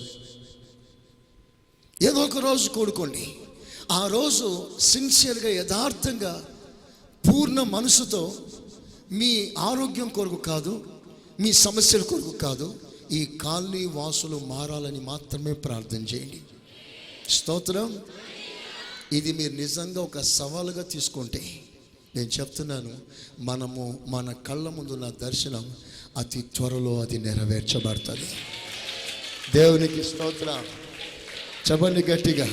ఏదో ఒక రోజు కూడుకోండి. ఆ రోజు సిన్సియర్గా, యథార్థంగా, పూర్ణ మనసుతో, మీ ఆరోగ్యం కొరకు కాదు, మీ సమస్యల కొరకు కాదు, ఈ కాలనీ వాసులు మారాలని మాత్రమే ప్రార్థన చేయండి. స్తోత్రం. ఇది మీరు నిజంగా ఒక సవాలుగా తీసుకుంటే, నేను చెప్తున్నాను, మనము మన కళ్ళ ముందున్న దర్శనం అతి త్వరలో అది నెరవేర్చబడుతుంది. దేవునికి స్తోత్రం. చెప్పండి గట్టిగా,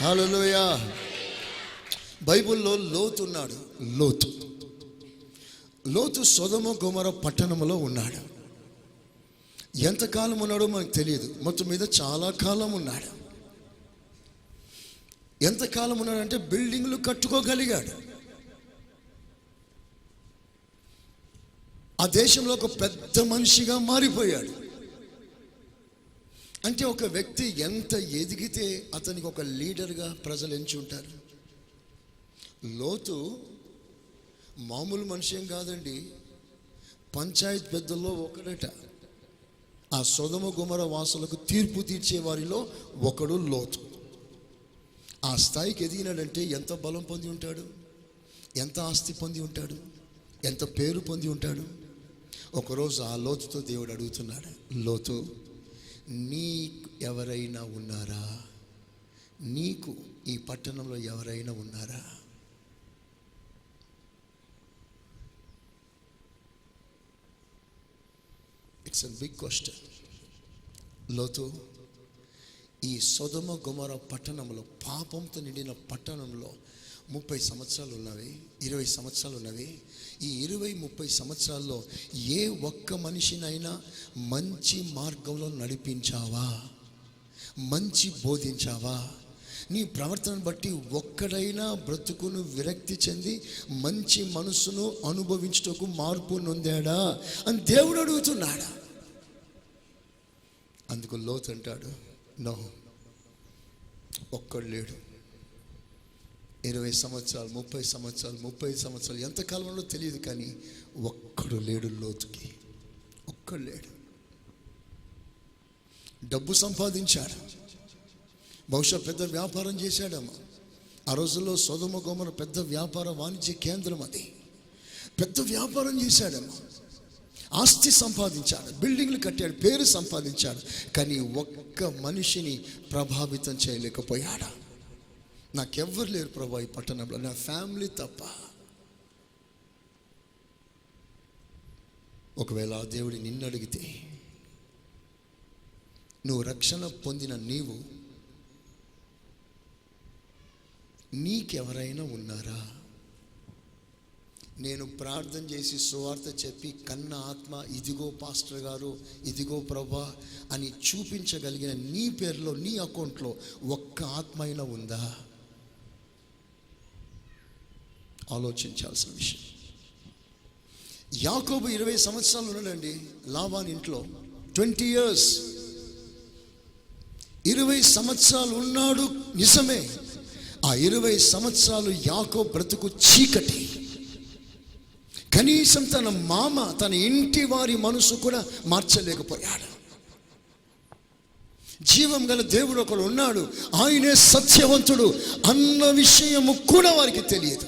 హల్లెలూయా. బైబిల్లో లోతు ఉన్నాడు. లోతు సొదొమ గొమొర పట్టణంలో ఉన్నాడు. ఎంతకాలం ఉన్నాడో మనకు తెలియదు. మొత్తం మీద చాలా కాలం ఉన్నాడు. ఎంతకాలం ఉన్నాడంటే బిల్డింగ్లు కట్టుకోగలిగాడు. ఆ దేశంలో ఒక పెద్ద మనిషిగా మారిపోయాడు. అంటే ఒక వ్యక్తి ఎంత ఎదిగితే అతనికి ఒక లీడర్గా ప్రజలు ఎంచి ఉంటారు. లోతు మామూలు మనిషి ఏం కాదండి, పంచాయత్ పెద్దల్లో ఒకడట. ఆ సొదొమ గొమొర వాసులకు తీర్పు తీర్చే వారిలో ఒకడు లోతు. ఆ స్థాయికి ఎదిగినాడంటే ఎంత బలం పొంది ఉంటాడు, ఎంత ఆస్తి పొంది ఉంటాడు, ఎంత పేరు పొంది ఉంటాడు. ఒకరోజు ఆ లోతుతో దేవుడు అడుగుతున్నాడు, లోతు, నీకు ఎవరైనా ఉన్నారా? నీకు ఈ పట్టణంలో ఎవరైనా ఉన్నారా? It's a big question. లోతు, ఈ సొదొమ గొమొర పట్టణంలో, పాపంతో నిండిన పట్టణంలో 30 సంవత్సరాలు ఉన్నవి, 20 సంవత్సరాలు ఉన్నవి. ఈ 20-30 సంవత్సరాల్లో ఏ ఒక్క మనిషినైనా మంచి మార్గంలో నడిపించావా? మంచి బోధించావా? నీ ప్రవర్తనను బట్టి ఒక్కడైనా బ్రతుకును విరక్తి చెంది మంచి మనసును అనుభవించుటకు మార్పు నొందాడా అని దేవుడు అడుగుతున్నాడా? అందుకు లోతు అంటాడు, నో, ఒక్కడు లేడు. 20 సంవత్సరాలు, 30 సంవత్సరాలు, 35 సంవత్సరాలు, ఎంతకాలంలో తెలియదు, కానీ ఒక్కడు లేడు లోతుకి. ఒక్కడు లేడు. డబ్బు సంపాదించాడు, బహుశా పెద్ద వ్యాపారం చేశాడమ్మా. ఆ రోజుల్లో సొదొమ గొమొర పెద్ద వ్యాపార వాణిజ్య కేంద్రం, అది పెద్ద వ్యాపారం చేశాడమ్మా. ఆస్తి సంపాదించాడు, బిల్డింగ్లు కట్టాడు, పేరు సంపాదించాడు, కానీ ఒక్క మనిషిని ప్రభావితం చేయలేకపోయాడు. నాకెవ్వరు లేరు ప్రభా ఈ పట్టణంలో, నా ఫ్యామిలీ తప్ప. ఒకవేళ ఆ దేవుడి నిన్ను అడిగితే, నువ్వు రక్షణ పొందిన నీకెవరైనా ఉన్నారా? నేను ప్రార్థన చేసి సువార్త చెప్పి కన్న ఆత్మ, ఇదిగో పాస్టర్ గారు, ఇదిగో ప్రభా అని చూపించగలిగిన నీ పేరులో, నీ అకౌంట్లో ఒక్క ఆత్మ అయినా ఉందా? ఆలోచించాల్సిన విషయం. యాకోబు 20 సంవత్సరాలు ఉన్నాడండి లాబాను ఇంట్లో. 20 years, 20 సంవత్సరాలు ఉన్నాడు నిజమే. ఆ 20 సంవత్సరాలు యాకోబు బ్రతుకు చీకటి. కనీసం తన మామ, తన ఇంటి వారి మనసు కూడా మార్చలేకపోయాడు. జీవం గల దేవుడు ఒకడు ఉన్నాడు, ఆయనే సత్యవంతుడు అన్న విషయము కూడా వారికి తెలియదు.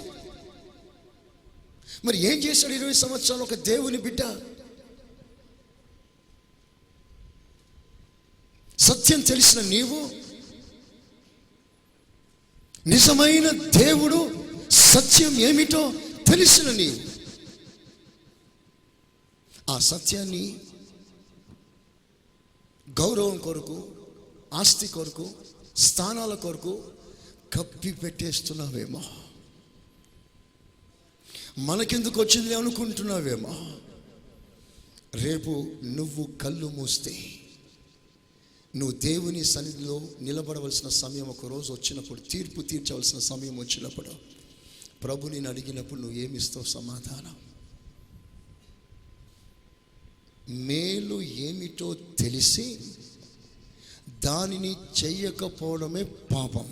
మరి ఏం చేశాడు 20 సంవత్సరాలు ఒక దేవుని బిడ్డ? సత్యం తెలిసిన నీవు, నిజమైన దేవుడు సత్యం ఏమిటో తెలిసిన నీవు, ఆ సత్యాన్ని గౌరవం కొరకు, ఆస్తి కొరకు, స్థానాల కొరకు కప్పి పెట్టేస్తున్నావేమో. మనకెందుకు వచ్చింది అనుకుంటున్నావేమో. రేపు నువ్వు కళ్ళు మూస్తే, నువ్వు దేవుని సన్నిధిలో నిలబడవలసిన సమయం ఒక రోజు వచ్చినప్పుడు, తీర్పు తీర్చవలసిన సమయం వచ్చినప్పుడు, ప్రభుని అడిగినప్పుడు నువ్వు ఏమిస్తావు సమాధానం? మేలు ఏమిటో తెలిసి దానిని చెయ్యకపోవడమే పాపం.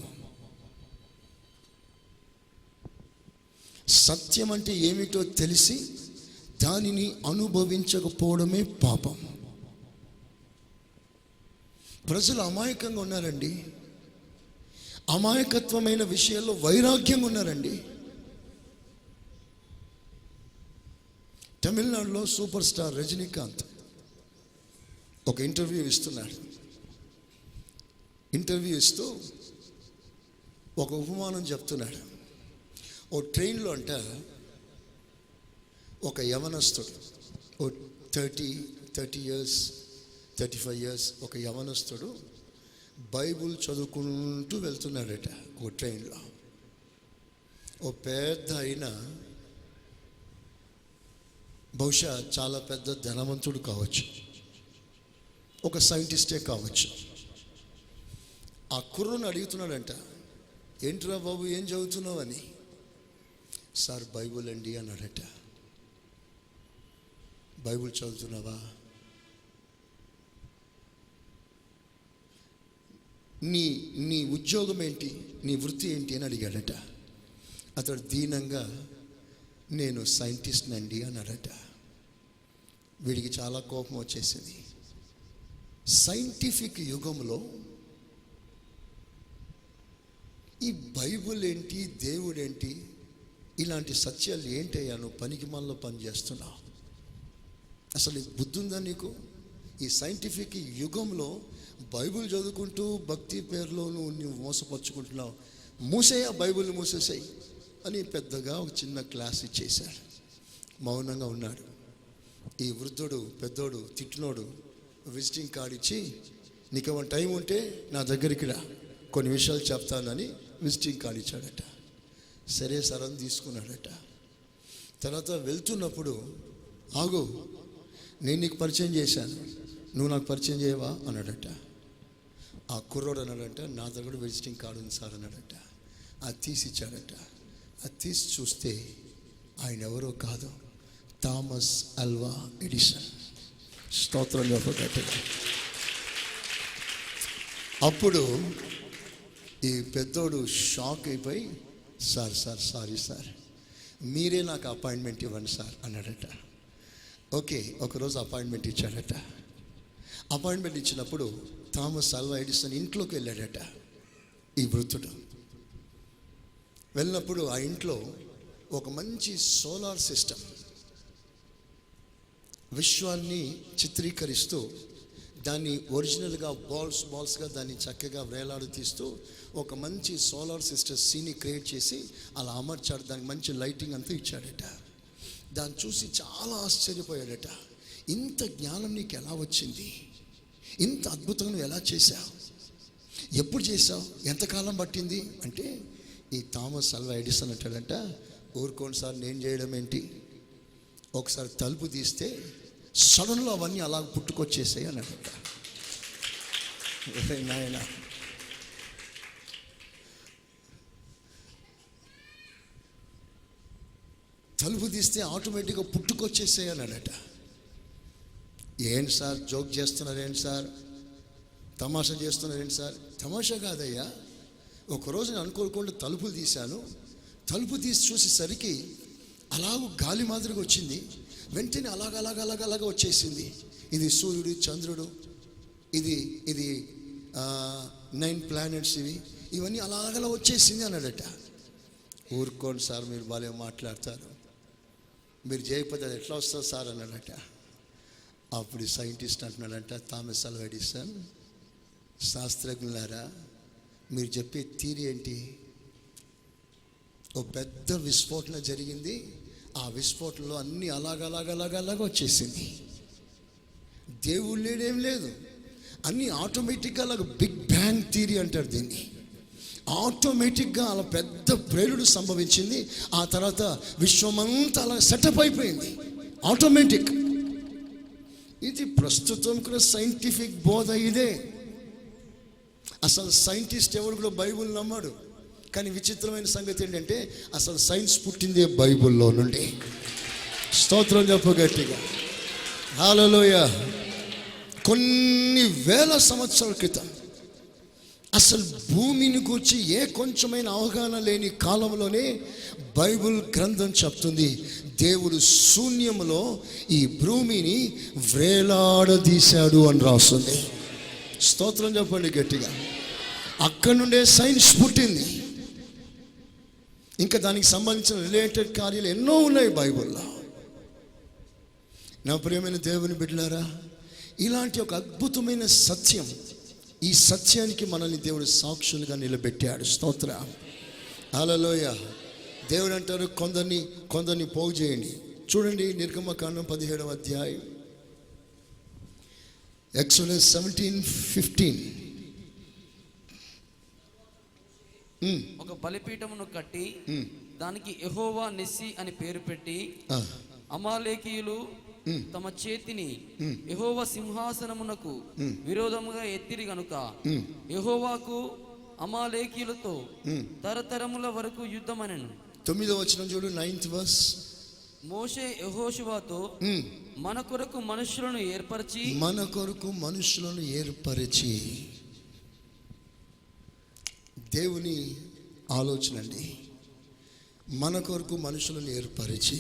సత్యం అంటే ఏమిటో తెలిసి దానిని అనుభవించకపోవడమే పాపం. ప్రజలు అమాయకంగా ఉన్నారండి. అమాయకత్వమైన విషయాల్లో వైరాగ్యంగా ఉన్నారండి. తమిళనాడులో సూపర్ స్టార్ రజనీకాంత్ ఒక ఇంటర్వ్యూ ఇస్తున్నాడు. ఇంటర్వ్యూ ఇస్తూ ఒక ఉపమానం చెప్తున్నాడు. ఓ ట్రైన్లో అంట ఒక యవనస్తుడు, ఓ 30 years 35 years ఒక యవనస్తుడు బైబుల్ చదువుకుంటూ వెళ్తున్నాడట ఓ ట్రైన్లో. ఓ పెద్ద అయిన, బహుశా చాలా పెద్ద ధనవంతుడు కావచ్చు, ఒక సైంటిస్టే కావచ్చు. ఆ కుర్రను అడుగుతున్నాడంట, ఏంట్రా బాబు ఏం చదువుతున్నావు అని. సార్ బైబుల్ అండి అన్నాడట. బైబుల్ చదువుతున్నావా? నీ ఉద్యోగం ఏంటి, నీ వృత్తి ఏంటి అని అడిగాడట. అతడు దీనంగా నేను సైంటిస్ట్ అండి అన్నాడట. వీడికి చాలా కోపం వచ్చేసింది. సైంటిఫిక్ యుగంలో ఈ బైబుల్ ఏంటి, దేవుడేంటి, ఇలాంటి సత్యాలు ఏంటయ్యా నువ్వు పనికి మనలో పనిచేస్తున్నావు? అసలు బుద్ధి ఉందా నీకు? ఈ సైంటిఫిక్ యుగంలో బైబుల్ చదువుకుంటూ భక్తి పేరులో నువ్వు మోసపరుచుకుంటున్నావు. మూసేయ, బైబుల్ మూసేసాయి అని పెద్దగా ఒక చిన్న క్లాస్ ఇచ్చేశాడు. మౌనంగా ఉన్నాడు. ఈ వృద్ధుడు, పెద్దోడు, తిట్టినోడు విజిటింగ్ కార్డు ఇచ్చి, నీకు ఏమైనా టైం ఉంటే నా దగ్గరికి రా, కొన్ని విషయాలు చెప్తానని విజిటింగ్ కార్డు ఇచ్చాడట. సరే సార్ అని తీసుకున్నాడట. తర్వాత వెళ్తున్నప్పుడు, ఆగు, నేను నీకు పరిచయం చేశాను, నువ్వు నాకు పరిచయం చేయవా అన్నాడట. ఆ కుర్రోడు అన్నాడంట, నా దగ్గర విజిటింగ్ కార్డు ఉంది సార్ అన్నాడట. అది తీసి ఇచ్చాడట. అది తీసి చూస్తే ఆయన ఎవరో కాదు, థామస్ అల్వా ఎడిసన్. స్తోత్రం చెప్పగట్టగా. అప్పుడు ఈ పెద్దోడు షాక్ అయిపోయి, సార్ సారీ సార్, మీరే నాకు అపాయింట్మెంట్ ఇవ్వండి సార్ అన్నాడట. ఓకే, ఒకరోజు అపాయింట్మెంట్ ఇచ్చాడట. అపాయింట్మెంట్ ఇచ్చినప్పుడు థామస్ అల్వా ఎడిసన్ ఇంట్లోకి వెళ్ళాడట. ఈ వృద్ధుడు వెళ్ళినప్పుడు ఆ ఇంట్లో ఒక మంచి సోలార్ సిస్టమ్ విశ్వాన్ని చిత్రీకరిస్తూ దాన్ని ఒరిజినల్గా బాల్స్గా దాన్ని చక్కగా వేలాడు తీస్తూ ఒక మంచి సోలార్ సిస్టమ్ సీని క్రియేట్ చేసి అలా అమర్చాడు. దానికి మంచి లైటింగ్ అంతా ఇచ్చాడట. దాన్ని చూసి చాలా ఆశ్చర్యపోయాడట. ఇంత జ్ఞానం నీకు ఎలా వచ్చింది? ఇంత అద్భుతంగా నువ్వు ఎలా చేశావు? ఎప్పుడు చేశావు? ఎంతకాలం పట్టింది అంటే, ఈ థామస్ అల్వా ఎడిసన్ అంటాడంట, ఊరుకోండి సార్, నేను చేయడం ఏంటి, ఒకసారి తలుపు తీస్తే సడన్లో అవన్నీ అలా పుట్టుకొచ్చేసాయి అన్నాడట. నాయన, తలుపు తీస్తే ఆటోమేటిక్గా పుట్టుకొచ్చేసాయి అన్నాడట. ఏంటి సార్, జోక్ చేస్తున్నారేంటి సార్, తమాషా చేస్తున్నారేంటి సార్? తమాషా కాదయ్యా, ఒకరోజు నేను అనుకోకుండా తలుపులు తీశాను. తలుపు తీసి చూసేసరికి అలాగ గాలి మాదిరిగా వచ్చింది. వెంటనే అలాగ వచ్చేసింది. ఇది సూర్యుడు, చంద్రుడు, ఇది 9 ప్లానెట్స్, ఇవన్నీ అలాగలా వచ్చేసింది అన్నాడట. ఊరుకోండి సార్, మీరు బాగా మాట్లాడతారు, మీరు చేయకపోతే అది ఎట్లా వస్తుంది సార్ అన్నాడట. అప్పుడు సైంటిస్ట్ అంటున్నాడంట, థామస్ అల్వా ఎడిసన్, శాస్త్రజ్ఞులారా, మీరు చెప్పే థియరీ ఏంటి? ఓ పెద్ద విస్ఫోటన జరిగింది, ఆ విస్ఫోటనలో అన్నీ అలాగ వచ్చేసింది. దేవుడు లేడేం లేదు, అన్నీ ఆటోమేటిక్గా అలాగ బిగ్ బ్యాంగ్ థియరీ అంటారు దీన్ని. ఆటోమేటిక్గా అలా పెద్ద ప్రేలుడు సంభవించింది. ఆ తర్వాత విశ్వమంతా అలా సెటప్ అయిపోయింది, ఆటోమేటిక్. ఇది ప్రస్తుతం కూడా సైంటిఫిక్ బోధ ఇదే. అసలు సైంటిస్ట్ ఎవరు కూడా బైబుల్ నమ్మాడు. కానీ విచిత్రమైన సంగతి ఏంటంటే, అసలు సైన్స్ పుట్టిందే బైబుల్లో నుండి. స్తోత్రం చెప్పు గట్టిగా, హల్లెలూయా. కొన్ని వేల సంవత్సరాల క్రితం అసలు భూమిని గూర్చి ఏ కొంచెమైన అవగాహన లేని కాలంలోనే బైబుల్ గ్రంథం చెప్తుంది, దేవుడు శూన్యములో ఈ భూమిని వ్రేలాడదీశాడు అని రాస్తుంది. స్తోత్రం చెప్పండి గట్టిగా. అక్కడి నుండే సైన్స్ పుట్టింది. ఇంకా దానికి సంబంధించిన రిలేటెడ్ కార్యాలు ఎన్నో ఉన్నాయి బైబుల్లో. నా ప్రియమైన దేవుని బిడ్డలారా, ఇలాంటి ఒక అద్భుతమైన సత్యం, ఈ సత్యానికి మనల్ని దేవుడు సాక్షులుగా నిలబెట్టాడు. స్తోత్రం, హల్లెలూయా. దేవుడు అంటారు, కొందరిని పోగు చేయండి. చూడండి, నిర్గమకాండం 17వ అధ్యాయం, ఎక్సోడస్ 17:15. ఒక బలిపీఠమును కట్టి దానికి యెహోవా నిస్సి అని పేరు పెట్టి, అమాలేకీయులు తమ చేతిని యెహోవా సింహాసనమునకు విరోధముగా ఎత్తిరి గనుక యెహోవాకు అమాలేకీయులతో తరతరముల వరకు యుద్ధమనెను. 9వ వచనం చూడు, 9th verse. మోషే యెహోషువతో, మన కొరకు మనుషులను ఏర్పరిచి. దేవుని ఆలోచన అండి, మన కొరకు మనుషులను ఏర్పరిచి.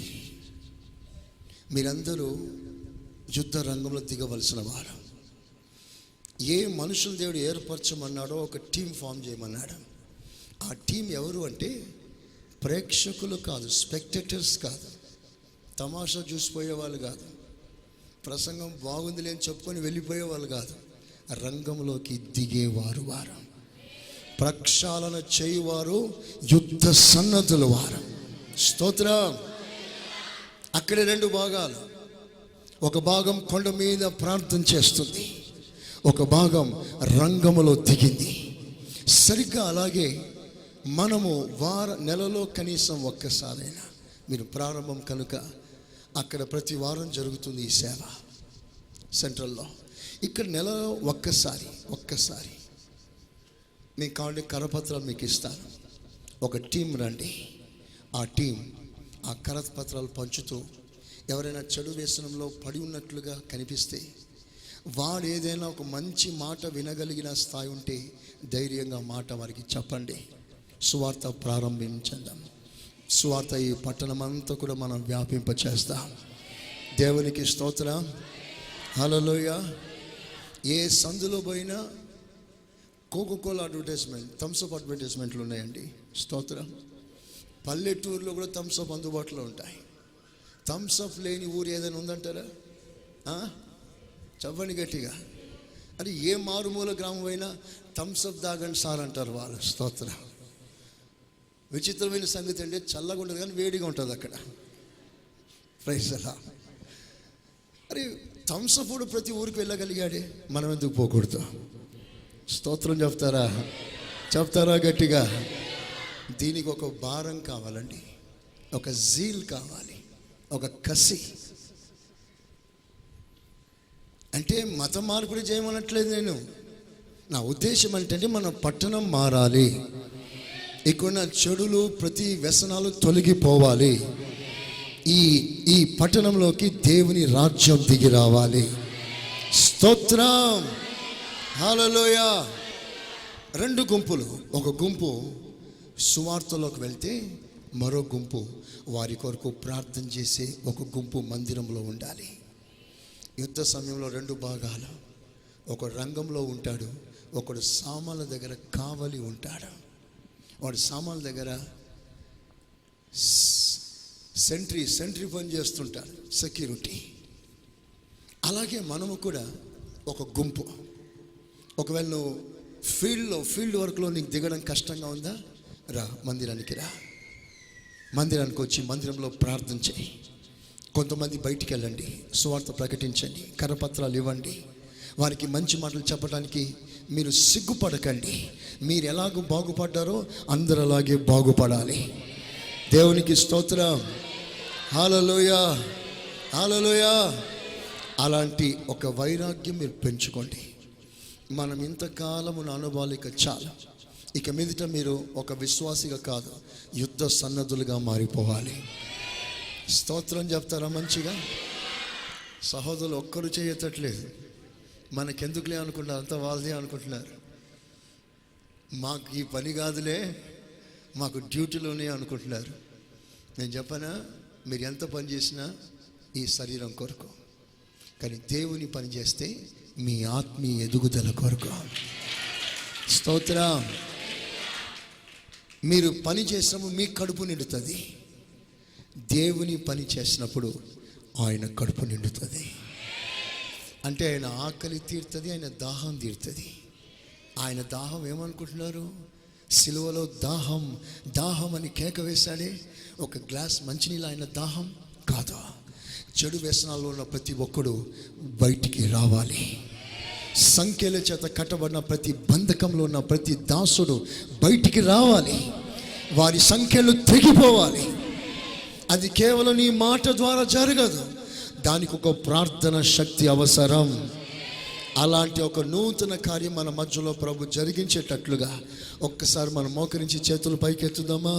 మీరందరూ యుద్ధ రంగంలో దిగవలసిన వారు. ఏ మనుషులు దేవుడు ఏర్పరచమన్నాడో ఒక టీం ఫామ్ చేయమన్నాడు. ఆ టీం ఎవరు అంటే, ప్రేక్షకులు కాదు, స్పెక్టేటర్స్ కాదు, తమాషా చూసిపోయే వాళ్ళు కాదు, ప్రసంగం బాగుంది లేని చెప్పుకొని వెళ్ళిపోయే వాళ్ళు కాదు, రంగంలోకి దిగేవారు వారు, ప్రక్షాళన చేయువారు, యుద్ధ సన్నద్ధుల వారు. స్తోత్రం. అక్కడే 2 భాగాలు. ఒక భాగం కొండ మీద ప్రార్థన చేస్తుంది, ఒక భాగం రంగములో దిగింది. సరిగ్గా అలాగే మనము నెలలో కనీసం ఒక్కసారైనా, మీరు ప్రారంభం కనుక అక్కడ ప్రతి వారం జరుగుతుంది ఈ సేవ సెంట్రల్లో. ఇక్కడ నెలలో ఒక్కసారి మీకు కావాలంటే కరపత్రాలు మీకు ఇస్తాను. ఒక టీం రండి. ఆ టీం ఆ కరపత్రాలు పంచుతూ ఎవరైనా చెడు వ్యసనంలో పడి ఉన్నట్లుగా కనిపిస్తే, వాడు ఏదైనా ఒక మంచి మాట వినగలిగిన స్థాయి ఉంటే ధైర్యంగా మాట వారికి చెప్పండి. సువార్త ప్రారంభించండి. సువార్త ఈ పట్టణం అంతా కూడా మనం వ్యాపింపచేస్తాం. దేవునికి స్తోత్రం. హల్లెలూయా. ఏ సందులో పోయినా కోకోకోలా అడ్వర్టైజ్మెంట్, థమ్స్అప్ అడ్వర్టైజ్మెంట్లు ఉన్నాయండి. స్తోత్రం. పల్లెటూరులో కూడా థమ్స్అప్ అందుబాటులో ఉంటాయి. థమ్స్అప్ లేని ఊరు ఏదైనా ఉందంటారా? చెప్పండి గట్టిగా. అది ఏ మారుమూల గ్రామం అయినా థమ్స్అప్ దాగండి సార్ అంటారు వాళ్ళు. స్తోత్రం. విచిత్రమైన సంగతి అంటే చల్లగా ఉండదు కానీ వేడిగా ఉంటుంది అక్కడ. ప్రైజ్ అలా. అరే థమ్స్అప్ కూడా ప్రతి ఊరికి వెళ్ళగలిగాడే, మనం ఎందుకు పోకూడదు? స్తోత్రం చెప్తారా గట్టిగా? దీనికి ఒక భారం కావాలండి, ఒక జీల్ కావాలి, ఒక కసి. అంటే మత మార్పుడు చేయమనట్లేదు నేను. నా ఉద్దేశం ఏంటంటే మన పట్టణం మారాలి. ఇక్కడ చెడులు ప్రతి వ్యసనాలు తొలగిపోవాలి. ఈ పట్టణంలోకి దేవుని రాజ్యం దిగి రావాలి. స్తోత్రం. హల్లెలూయా. 2 గుంపులు. ఒక గుంపు సువార్తలోకి వెళ్తే మరో గుంపు వారి కొరకు ప్రార్థన చేసే ఒక గుంపు మందిరంలో ఉండాలి. యుద్ధ సమయంలో 2 భాగాలు. ఒకడు రంగంలో ఉంటాడు, ఒకడు సామాన్ల దగ్గర కావలి ఉంటాడు. వాడు సామాన్ల దగ్గర సెంట్రీ పని చేస్తుంటాడు, సెక్యూరిటీ. అలాగే మనము కూడా ఒక గుంపు. ఒకవేళ నువ్వు ఫీల్డ్ వర్క్లో నీకు దిగడం కష్టంగా ఉందా, రా మందిరానికి వచ్చి మందిరంలో ప్రార్థన చేయి. కొంతమంది బయటికి వెళ్ళండి, సువార్త ప్రకటించండి, కరపత్రాలు ఇవ్వండి. వారికి మంచి మాటలు చెప్పడానికి మీరు సిగ్గుపడకండి. మీరు ఎలాగో బాగుపడ్డారో అందరూ అలాగే బాగుపడాలి. దేవునికి స్తోత్రం. హల్లెలూయా. హల్లెలూయా. అలాంటి ఒక వైరాగ్యం మీరు పెంచుకోండి. మనం ఇంతకాలము అనుభవాలు ఇక చాలా. ఇక మీదట మీరు ఒక విశ్వాసిగా కాదు, యుద్ధ సన్నద్ధులుగా మారిపోవాలి. స్తోత్రం చెప్తారా మంచిగా? సహోదరులు ఒక్కరు చేయట్లేదు. మనకెందుకులే అనుకుంటారు, అంత వాళ్ళదే అనుకుంటున్నారు. మాకు ఈ పని కాదులే, మాకు డ్యూటీలోనే అనుకుంటున్నారు. నేను చెప్పనా, మీరు ఎంత పని చేసినా ఈ శరీరం కొరకు, కానీ దేవుని పని చేస్తే మీ ఆత్మీయ ఎదుగుదల కొరకు. స్తోత్రం. మీరు పని చేసినప్పుడు మీ కడుపు నిండుతుంది. దేవుని పని చేసినప్పుడు ఆయన కడుపు నిండుతుంది. అంటే ఆయన ఆకలి తీరుతుంది, ఆయన దాహం తీరుతుంది. ఆయన దాహం ఏమనుకుంటున్నారు? సిలువలో దాహం అని కేక వేశాడే, ఒక గ్లాస్ మంచినీళ్ళు ఆయన దాహం కాదు. చెడు వ్యసనాల్లో ఉన్న ప్రతి ఒక్కడు బయటికి రావాలి. సంఖ్యల చేత కట్టబడిన ప్రతి బంధకంలో ఉన్న ప్రతి దాసుడు బయటికి రావాలి. వారి సంఖ్యలు తెగిపోవాలి. అది కేవలం నీ మాట ద్వారా జరగదు, దానికి ఒక ప్రార్థన శక్తి అవసరం. అలాంటి ఒక నూతన కార్యం మన మధ్యలో ప్రభు జరిగించేటట్లుగా ఒక్కసారి మనం మోకరించి చేతులు పైకెత్తుదామా?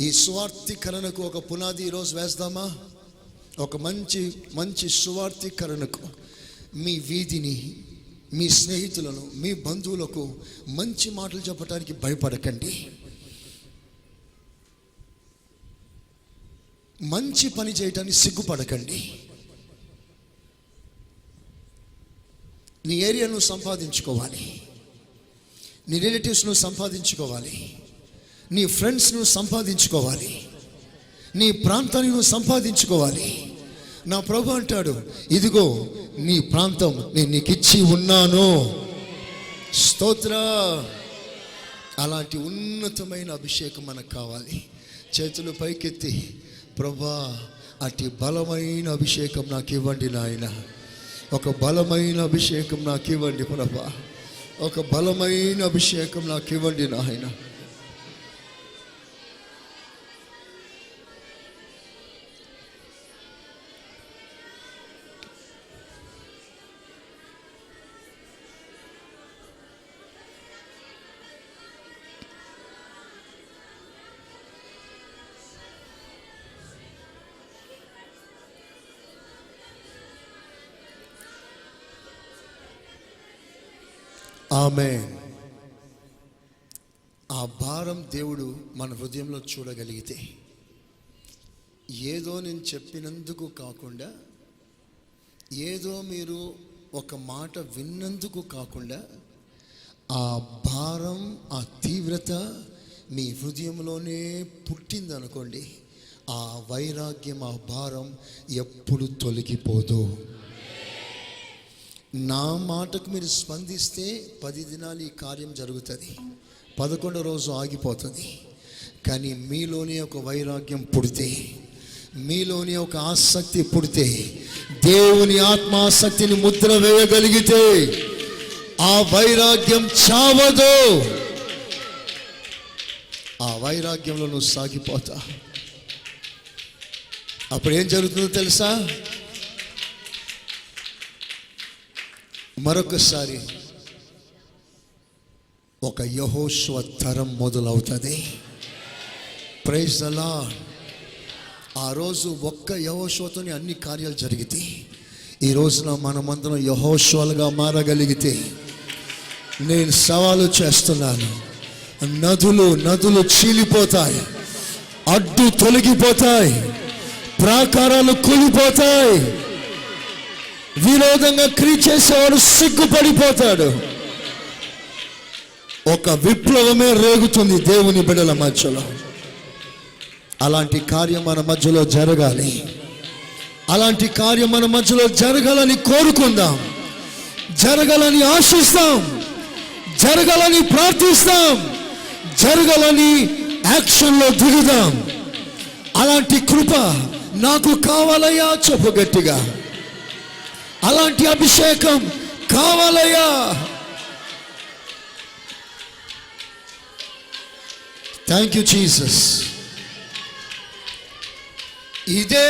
ఈ సువార్థీకరణకు ఒక పునాది ఈరోజు వేద్దామా? ఒక మంచి సువార్థీకరణకు మీ వీధిని, మీ స్నేహితులను, మీ బంధువులకు మంచి మాటలు చెప్పడానికి భయపడకండి. మంచి పని చేయటానికి సిగ్గుపడకండి. నీ ఏరియాను సంపాదించుకోవాలి, నీ రిలేటివ్స్ను సంపాదించుకోవాలి, నీ ఫ్రెండ్స్ను సంపాదించుకోవాలి, నీ ప్రాంతాన్ని నువ్వు సంపాదించుకోవాలి. నా ప్రభు అంటాడు, ఇదిగో నీ ప్రాంతం నేను నీకు ఇచ్చి ఉన్నాను. స్తోత్ర. అలాంటి ఉన్నతమైన అభిషేకం మనకు కావాలి. చేతులు పైకెత్తి, ప్రభా అతి బలమైన అభిషేకం నాకు ఇవ్వండి నాయన. ఒక బలమైన అభిషేకం నాకు ఇవ్వండి ప్రభా. ఒక బలమైన అభిషేకం నాకు ఇవ్వండి నాయన. ఆమేన్. ఆ భారం దేవుడు మన హృదయంలో చూడగలిగితే, ఏదో నేను చెప్పినందుకు కాకుండా, ఏదో మీరు ఒక మాట విన్నందుకు కాకుండా, ఆ భారం, ఆ తీవ్రత మీ హృదయంలోనే పుట్టిందనుకోండి, ఆ వైరాగ్యం, ఆ భారం ఎప్పుడు తొలగిపోదు. నా మాటకు మీరు స్పందిస్తే 10 దినాలు ఈ కార్యం జరుగుతుంది, 11వ రోజు ఆగిపోతుంది. కానీ మీలోనే ఒక వైరాగ్యం పుడితే, మీలోనే ఒక ఆసక్తి పుడితే, దేవుని ఆత్మాసక్తిని ముద్ర వేయగలిగితే, ఆ వైరాగ్యం చావదు. ఆ వైరాగ్యంలో నువ్వు సాగిపోతా. అప్పుడు ఏం జరుగుతుందో తెలుసా? మరొకసారి ఒక యెహోషువ తరం మొదలవుతుంది. Praise the lord. ఆ రోజు ఒక్క యెహోషువతోనే అన్ని కార్యాలు జరిగితే, ఈ రోజున మనమందరం యెహోషువలుగా మారగలిగితే, నేను సవాలు చేస్తున్నాను, నదులు చీలిపోతాయి, అడ్డు తొలగిపోతాయి, ప్రాకారాలు కూలిపోతాయి, విరోధంగా క్రియ చేసేవాడు సిగ్గుపడిపోతాడు. ఒక విప్లవమే రేగుతుంది దేవుని బిడ్డల మధ్యలో. అలాంటి కార్యం మన మధ్యలో జరగాలి. అలాంటి కార్యం మన మధ్యలో జరగాలని కోరుకుందాం, జరగాలని ఆశిస్తాం, జరగాలని ప్రార్థిస్తాం, జరగాలని యాక్షన్లో దిగుదాం. అలాంటి కృప నాకు కావాలయ్యా, చెప్పు గట్టిగా. అలాంటి అభిషేకం కావాలయ్యా. Thank you Jesus. ఇదే